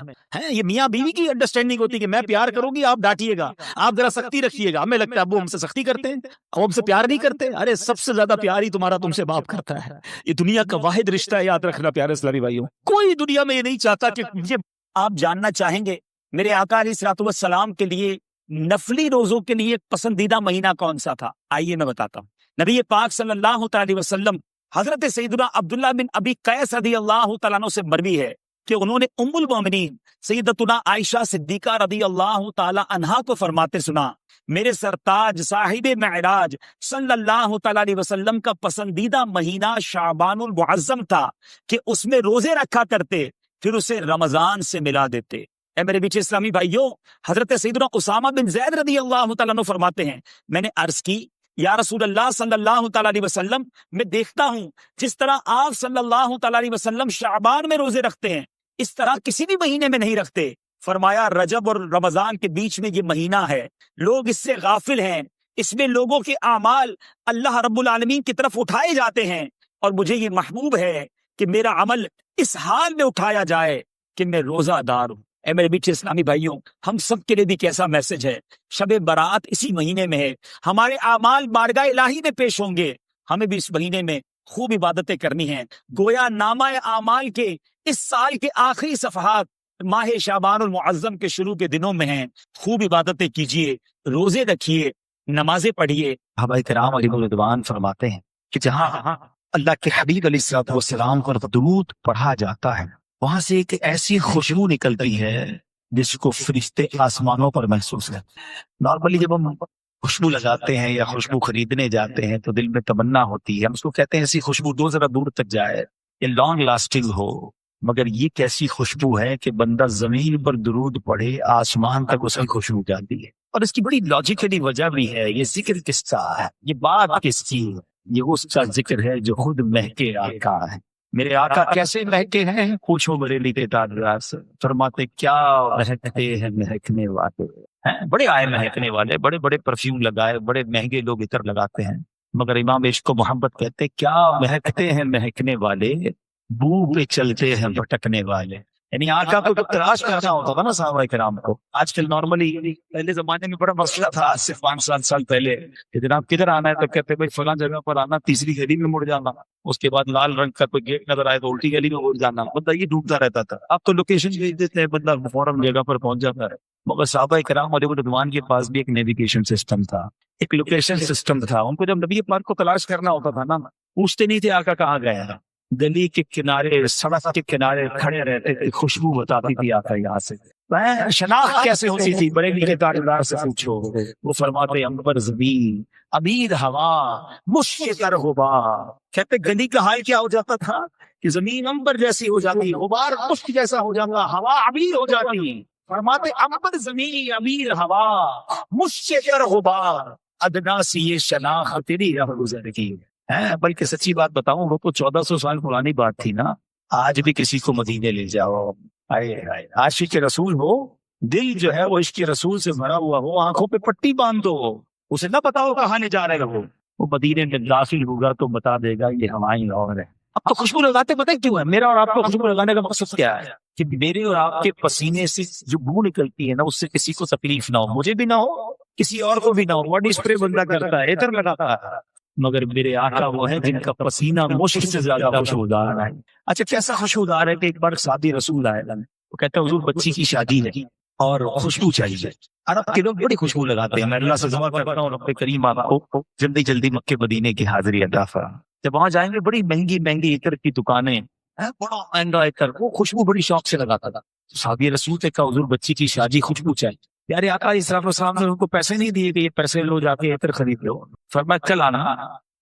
یہ میاں بیوی کی انڈرسٹینڈنگ ہوتی ہے کہ میں پیار کروں گی، آپ ڈانٹیے گا، آپ ذرا سختی رکھیے گا۔ ہمیں لگتا ہے ابو ہم سے سختی کرتے ہیں، اب ہم سے پیار نہیں کرتے۔ ارے سب سے زیادہ پیار ہی تمہارا تم سے باپ کرتا ہے، یہ دنیا کا واحد رشتہ ہے، یاد رکھنا پیارے اسلامی بھائیوں۔ کوئی دنیا میں یہ نہیں چاہتا کہ مجھے، آپ جاننا چاہیں گے میرے آقا علیہ الصلوۃ والسلام کے لیے نفلی روزوں کے لیے پسندیدہ مہینہ کون سا تھا؟ آئیے میں بتاتا ہوں۔ نبی پاک صلی اللہ تعالی وسلم حضرت سیدنا عبداللہ بن ابی قیس رضی اللہ تعالیٰ عنہ سے مروی ہے کہ انہوں نے ام المومنین سیدتنا عائشہ صدیقہ رضی اللہ تعالی عنہا کو فرماتے سنا، میرے سرتاج صاحب معراج صلی اللہ تعالی علیہ وسلم کا پسندیدہ مہینہ شعبان المعظم تھا کہ اس میں روزے رکھا کرتے، پھر اسے رمضان سے ملا دیتے۔ اے میرے بیچ اسلامی بھائیوں، حضرت سیدنا اسامہ بن زید رضی اللہ تعالیٰ عنہ فرماتے ہیں، میں نے عرض کی یا رسول اللہ صلی اللہ تعالیٰ علیہ وسلم، میں دیکھتا ہوں جس طرح آپ صلی اللہ تعالیٰ علیہ وسلم شعبان میں روزے رکھتے ہیں، اس طرح کسی بھی مہینے میں نہیں رکھتے۔ فرمایا رجب اور رمضان کے بیچ میں یہ مہینہ ہے، لوگ اس سے غافل ہیں، اس میں لوگوں کے اعمال اللہ رب العالمین کی طرف اٹھائے جاتے ہیں، اور مجھے یہ محبوب ہے کہ میرا عمل اس حال میں اٹھایا جائے کہ میں روزہ دار ہوں۔ اے میرے بیچ اسلامی بھائیوں، ہم سب کے لیے بھی کیسا میسج ہے، شب برات اسی مہینے میں ہے، ہمارے اعمال بارگاہ الہی میں پیش ہوں گے، ہمیں بھی اس مہینے میں خوب عبادتیں کرنی ہیں۔ گویا نامہ اعمال کے اس سال کے آخری صفحات ماہ شعبان المعظم کے شروع کے دنوں میں ہیں، خوب عبادتیں کیجئے، روزے رکھیے، نمازیں پڑھیے۔ صحابہ کرام علیہم رضوان فرماتے ہیں کہ جہاں اللہ کے حبیب علیہ الصلوۃ والسلام پر درود پڑھا جاتا ہے، وہاں سے ایک ایسی خوشبو نکلتی ہے جس کو فرشتے آسمانوں پر محسوس کرتے ہیں۔ نارملی جب ہم خوشبو لگاتے ہیں یا خوشبو خریدنے جاتے ہیں تو دل میں تمنا ہوتی ہے، ہم اس کو کہتے ہیں ایسی خوشبو دو ذرا دور تک جائے، یہ لانگ لاسٹنگ ہو، مگر یہ کیسی خوشبو ہے کہ بندہ زمین پر درود پڑھے آسمان تک اس کی خوشبو جاتی ہے۔ اور اس کی بڑی لاجیکلی وجہ بھی ہے، یہ ذکر کس کا ہے، یہ بات کس کی ہے، یہ اس کا ذکر ہے جو خود مہکے آقا ہے. میرے آقا کیسے مہکے ہیں؟ پوچھو بریلی کے تاجدار سے. فرماتے کیا مہکتے ہیں مہکنے والے. بڑے آئے مہکنے والے، بڑے بڑے پرفیوم لگائے، بڑے مہنگے لوگ عطر لگاتے ہیں، مگر امام عشق و محبت کہتے کیا مہکتے ہیں مہکنے والے، بو پہ چلتے ہیں بھٹکنے والے. یعنی آقا کو جب تلاش کرنا ہوتا تھا نا صحابہ کرام کو، آج کل نارملی پہلے زمانے میں بڑا مسئلہ تھا، آج سے 5-7 سال پہلے کہ جناب کدھر آنا ہے، تو کہتے بھائی فلاں جگہ پر آنا، تیسری گلی میں مڑ جانا، اس کے بعد لال رنگ کا کوئی گیٹ نظر آئے تو الٹی گلی میں مڑ جانا. بندہ یہ ڈھونڈتا رہتا تھا. اب تو لوکیشن بھیج دیتے ہیں، بندہ فوراً جگہ پر پہنچ جاتا ہے. مگر صحابہ کرام علیہ رضوان کے پاس بھی ایک نیویگیشن سسٹم تھا، ایک لوکیشن سسٹم تھا. ان کو جب نبی پاک کو تلاش کرنا ہوتا تھا نا، پوچھتے نہیں تھے آقا کہاں گئے ہیں، گلی کے کنارے، سڑک کے کنارے کھڑے رہتے تھے، خوشبو بتاتی تھی آقا یہاں سے. شناخت کیسے ہوتی تھی؟ بریلی کے تاجدار سے پوچھو. وہ فرماتے عنبر زمین، امیر ہوا، مشک تر غبار. کہتے گلی کا حال کیا ہو جاتا تھا کہ زمین عنبر جیسی ہو جاتی، غبار مشک جیسا ہو جاتا، ہوا امیر ہو جاتی. فرماتے عنبر زمین، امیر ہوا، مشک تر غبار، ادنا سی یہ شناخت تیری رہ گزر کی. بلکہ سچی بات بتاؤں، وہ تو 1400 سال پرانی بات تھی نا. آج بھی کسی کو مدینے لے جاؤ، عاشق رسول ہو، دل جو ہے وہ عشق رسول سے بھرا ہوا ہو، آنکھوں پہ پٹی باندھ دو، اسے نہ پتا ہو کہاں لے جا رہے ہو، وہ مدینے میں داخل ہوگا تو بتا دے گا یہ ہوائیں اور ہے. اب تو خوشبو لگاتے پتہ کیوں ہے؟ میرا اور آپ کو خوشبو لگانے کا مقصد کیا ہے؟ کہ میرے اور آپ کے پسینے سے جو بو نکلتی ہے نا، اس سے کسی کو تکلیف نہ ہو، مجھے بھی نہ ہو، کسی اور کو بھی نہ ہو. باڈی اسپرے بندہ کرتا ہے، عطر لگاتا ہے، مگر میرے آقا وہ ہیں جن کا پسینہ مشک سے زیادہ خوشبودار ہے. اچھا کیسا خوشبودار ہے کہ ایک بار صحابی رسول آئے، وہ کہتے ہیں حضور بچی کی شادی ہے اور خوشبو چاہیے. عرب کے لوگ بڑی خوشبو لگاتے ہیں. میں اللہ سے دعا کرتا ہوں رب کریم آپ کو جلدی جلدی مکے مدینے کی حاضری عطا فرمائے. جب وہاں جائیں گے بڑی مہنگی مہنگی عطر کی دکانیں، بڑا مہنگا عطر، وہ خوشبو بڑی شوق سے لگاتا تھا. صحابی رسول سے کہا حضور بچی کی شادی خوشبو چاہیے. پیارے آقا اسراف السلام نے ان کو پیسے نہیں دیے کہ یہ پیسے لو جا کے عطر خرید لو. فرمایا کل آنا،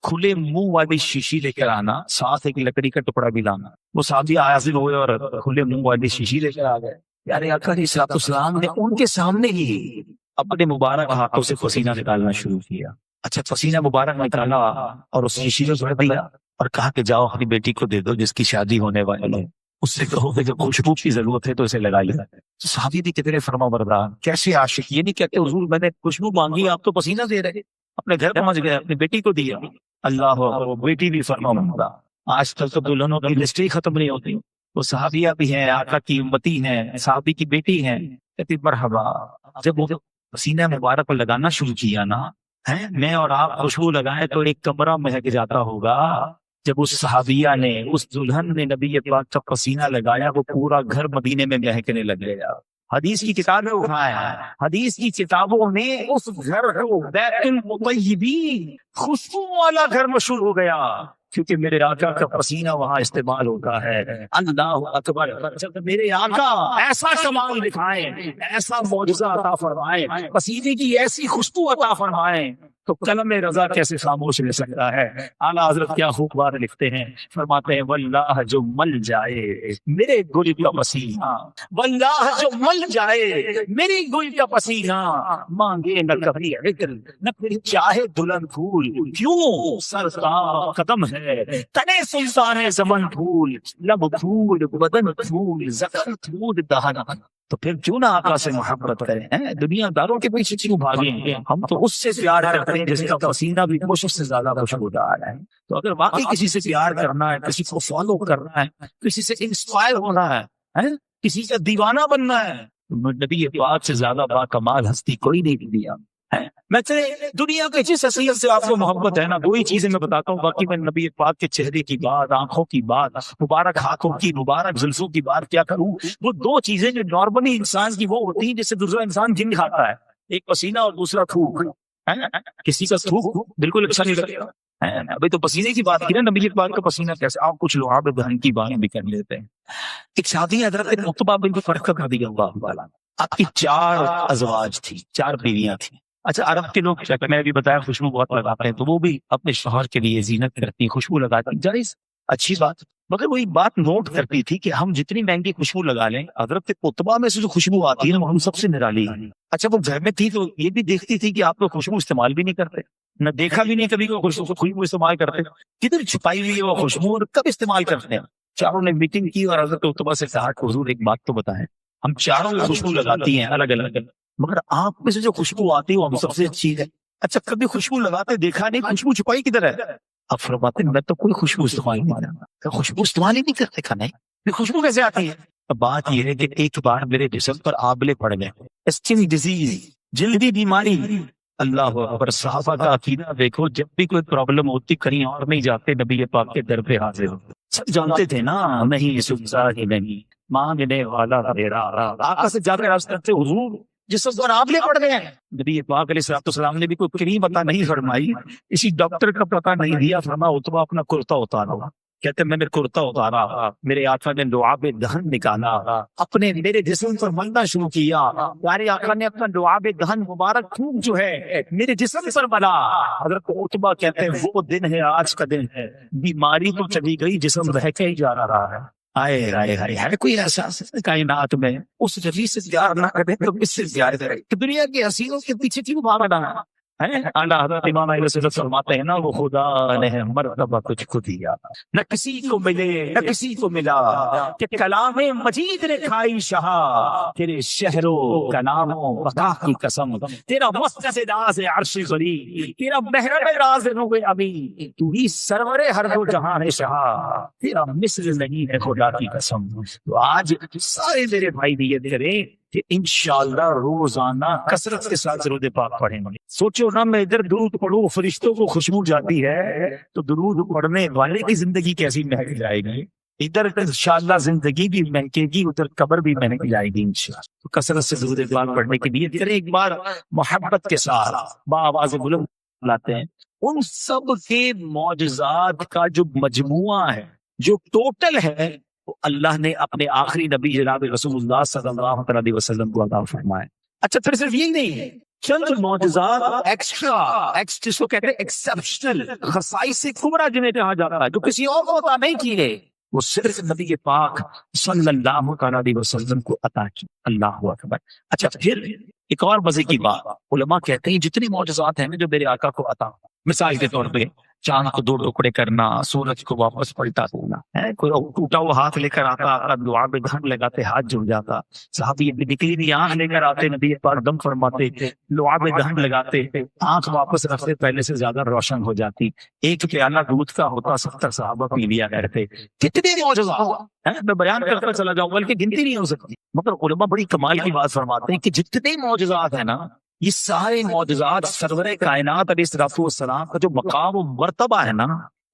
کھلے منہ والی شیشی لے کر آنا، ساتھ ایک لکڑی کا ٹکڑا بھی لانا. وہ صحابی حاضر ہوئے اور کھلے منہ والی شیشی لے کر آ گئے. پیارے آقا علیہ الصلوۃ والسلام نے ان کے سامنے ہی اپنے مبارک ہاتھوں سے پسینہ نکالنا شروع کیا. اچھا پسینہ مبارک نکالا اور اس شیشی کو بھر دیا اور کہا کہ جاؤ اپنی بیٹی کو دے دو جس کی شادی ہونے والی ہے، اس سے کہو کہ جب خوشبو کی ضرورت ہے تو اسے لگائیے. تو صحابی بھی کتنے فرما بردار، کیسے عاشق. یہ نہیں کہتے حضور میں نے خوشبو مانگی آپ تو پسینہ دے رہے، اپنے گھر پہنچ گئے اپنی بیٹی کو دیا. اللہ وہ بیٹی بھی فرما بردار. آج کل تو دلہنوں کی لسٹ ہی ختم نہیں ہوتی. وہ صحابیہ بھی ہیں، آقا کی امتی ہیں، صحابی کی بیٹی ہیں. کہتی مرحبا. جب وہ پسینہ مبارک کو لگانا شروع کیا نا، میں اور آپ خوشبو لگائے تو ایک کمرہ مہک جاتا ہوگا. جب اس صحابیہ نے، اس دلہن نے نبی پاک کا پسینہ لگایا، وہ پورا گھر مدینے میں مہکنے لگ گیا. حدیث کی کتابیں اٹھایا، حدیث کی کتابوں میں اس گھر کو بیت المطیبین، خوشبو والا گھر مشہور ہو گیا، کیونکہ میرے آقا کا پسینہ وہاں استعمال ہوتا ہے. اللہ اکبر. جب میرے آقا ایسا کمال دکھائیں، ایسا معجزہ عطا فرمائیں، پسینے کی ایسی خوشبو عطا فرمائیں، تو قلم رضا کیسے خاموش رہ سکتا ہے. اعلیٰ حضرت کیا خوب بات لکھتے ہیں، فرماتے ہیں واللہ جو مل جائے میرے گل کا پسینہ، واللہ جو مل جائے میری گل کا پسینہ، مانگے نہ کبھی عطر نہ پھر چاہے دلہن پھول، کیوں سر کا قدم ہے تنے سلطان ہے زمن پھول، لب پھول بدن پھول زخم پھول دہن. تو پھر کیوں نہ آقا سے محبت کریں، دنیا داروں کے پیچھے کیوں بھاگیں؟ ہم تو اس سے پیار کرتے ہیں جس کا پسینہ بھی مشک سے زیادہ خوشبودار ہے. تو اگر واقعی کسی سے پیار کرنا ہے، کسی کو فالو کرنا ہے، کسی سے انسپائر ہونا ہے، کسی کا دیوانہ بننا ہے، نبی پاک سے زیادہ با کمال ہستی کوئی نہیں دیا. میں دنیا کے جس حیثیت سے آپ کو محبت ہے نا، دو ہی چیزیں میں بتاتا ہوں، باقی میں نبی پاک کے چہرے کی بات، آنکھوں کی بات، مبارک ہاتھوں کی، مبارک زلفوں کی بات کیا کروں. وہ دو چیزیں جو نارملی انسان کی وہ ہوتی ہیں جس سے دوسرا انسان جن کھاتا ہے، ایک پسینہ اور دوسرا تھوک. کسی کا تھوک بالکل اچھا نہیں لگے گا. ابھی تو پسینے کی بات کی نا، نبی پاک کا پسینہ کیسے. آپ کچھ لوگ آپ بہن کی بات بھی کر لیتے ہیں. ایک شادی حضرت عتبہ بن فرقہ کر دیا اللہ، آپ کی 4 ازواج تھی، 4 بیویاں تھیں. اچھا عرب کے لوگ میں نے بھی بتایا خوشبو بہت لگاتے ہیں، تو وہ بھی اپنے شوہر کے لیے زینت کرتی، خوشبو لگاتی، جائز اچھی بات. مگر وہی بات نوٹ کرتی تھی کہ ہم جتنی مہنگی خوشبو لگا لیں، حضرت عتبہ میں سے جو خوشبو آتی ہے نا وہ ہم سب سے نرالی ہے. اچھا وہ گھر میں تھی تو یہ بھی دیکھتی تھی کہ آپ لوگ خوشبو استعمال بھی نہیں کرتے، نہ دیکھا بھی نہیں کبھی کوئی خوشبو استعمال کرتے، کدھر چھپائی ہوئی ہے وہ خوشبو اور کب استعمال کرتے ہیں؟ چاروں نے میٹنگ کی اور حضرت عتبہ سے کہا کہ حضور ایک بات تو بتائیں، ہم چاروں خوشبو لگاتی ہیں الگ الگ، مگر آپ میں سے جو خوشبو آتی ہے وہ ہم سب سے اچھی ہے۔ اچھا کبھی خوشبو لگاتے دیکھا نہیں، خوشبو چھپائی کدھر ہے؟ اب فرماتے میں تو کوئی خوشبو استعمال نہیں کرتا، خوشبو استعمال ہی نہیں کرتے، کھانا خوشبو کیسے آتی ہے؟ اب بات یہ ہے کہ ایک بار میرے جسم پر آبلے پڑ گئے، اسکن ڈیزیز، جلدی بیماری، اللہ اکبر، صحابہ کا عقیدہ دیکھو، جب بھی کوئی پرابلم ہوتی کہیں اور نہیں جاتے، نبی پاک کے در پہ حاضر ہوتے، سب جانتے تھے نا، نہیں سنتا ہی نہیں، مانگنے والا میرا، آقا سے جا کر عرض کرتے حضور جسم پر آبلے پڑ گئے ہیں، نبی پاک علیہ السلام نے بھی کوئی کریم عطا نہیں فرمائی، اسی ڈاکٹر کا پتہ نہیں دیا، فرمایا اتبا اپنا کرتا اتارا، کہتے میں نے کرتا اتارا، میرے آقا نے لعاب دہن نکالا، اپنے میرے جسم پر ملنا شروع کیا، پیارے آقا نے اپنا لعاب دہن مبارک تھوک جو ہے میرے جسم پر ملا۔ حضرت عتبہ کہتے ہیں وہ دن ہے، آج کا دن ہے، بیماری تو چلی گئی، جسم رہ کے ہی جا رہا ہے۔ آئے آئے آئے، ہے کوئی ایسا کائنات میں اس نبی سے پیار نہ کرے تو اس سے پیار کرے کہ دنیا کے حسینوں کے پیچھے کیوں بھاگنا ہے؟ اعلیٰ حضرت امام علیہ السلام فرماتے ہیں نا، وہ خدا نے مرتبہ کچھ کو دیا، نہ کسی کو ملے نہ کسی کو ملا، کہ کلام مجید نے کھائی شہا، تیرے شہروں کلام و بقا کی قسم، تیرا مسجد ناز عرش غری، تیرا محرم راز روح امی، تو ہی سرور ہر دو جہان شہا، تیرا مثل نہیں ہے خدا کی قسم۔ تو آج سارے میرے بھائی نیت کریں کہ انشاءاللہ روزانہ کثرت کے ساتھ درود پاک پڑھیں گے۔ سوچو نا، میں ادھر درود پڑھوں، فرشتوں کو خوشبو جاتی ہے، تو درود پڑھنے والے کی زندگی کیسی مہک جائے گی؟ ادھر انشاءاللہ زندگی بھی مہکے گی، ادھر قبر بھی مہک جائے گی انشاءاللہ۔ تو کثرت سے درود پاک پڑھنے کی نیت کریں، ایک بار محبت کے ساتھ بآواز بلند لاتے ہیں۔ ان سب کے معجزات کا جو مجموعہ ہے، جو ٹوٹل ہے، اللہ نے اپنے آخری نبی جناب رسول اللہ صلی اللہ علیہ وسلم کو عطا فرمایا۔ اچھا پھر صرف یہی نہیں ہے، چند معجزات ایکسٹرا، جس کو کہتے ہیں ایکسپشنل، خصائص کبریٰ جنہیں کہا جاتا ہے، جو کسی اور کو عطا نہیں کیے، وہ صرف نبی پاک صلی اللہ علیہ وسلم کو عطا کی۔ اللہ اکبر۔ اچھا پھر ایک اور مزے کی بات، علماء کہتے ہیں جتنی معجزات ہیں جو میرے آقا کو عطا، مثال کے طور پہ چاند کو دو ٹکڑے کرنا، سورج کو واپس پلٹا دینا، کوئی ٹوٹا ہوا ہاتھ لے کر آتا، دعا میں دھن لگاتے ہاتھ جڑ جاتا، صحابی نکلی ہوئی آنکھ لے کر آتے، نبی پاک دم فرماتے، دعا میں دھن لگاتے، آنکھ واپس رکھتے، پہلے سے زیادہ روشن ہو جاتی، ایک پیالہ دودھ کا ہوتا 70 صحابہ پی لیا کرتے۔ کتنے معجزات میں بیان کرتا چلا جاؤں، بلکہ گنتی نہیں ہو سکتی، مگر علماء بڑی کمال کی بات فرماتے ہیں کہ جتنے معجزات ہیں نا، یہ سارے معجزات سرور کائنات علیہ الصلوۃ والسلام کا جو مقام و مرتبہ ہے نا،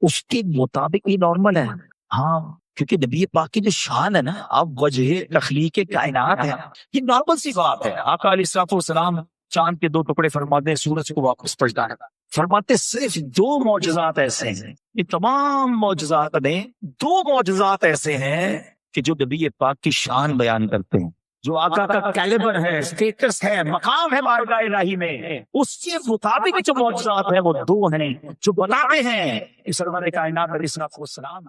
اس کے مطابق یہ نارمل ہے۔ ہاں، کیونکہ نبی پاک کی جو شان ہے نا، اب وجہ تخلیق کائنات ہے، یہ نارمل سی بات ہے۔ آقا علیہ الصلوۃ والسلام چاند کے دو ٹکڑے فرماتے ہیں، سورج کو واپس پلٹا ہے، فرماتے صرف دو معجزات ایسے ہیں، یہ تمام معجزات میں دو معجزات ایسے ہیں کہ جو نبی پاک کی شان بیان کرتے ہیں، جو آقا کا کیلیبر ہے، سٹیٹس ہے، مقام ہے بارگاہ الہی میں، اس کے مطابق جو معجزات ہیں وہ دو ہیں جو بتاتے ہیں کہ سرور کائنات علیہ السلام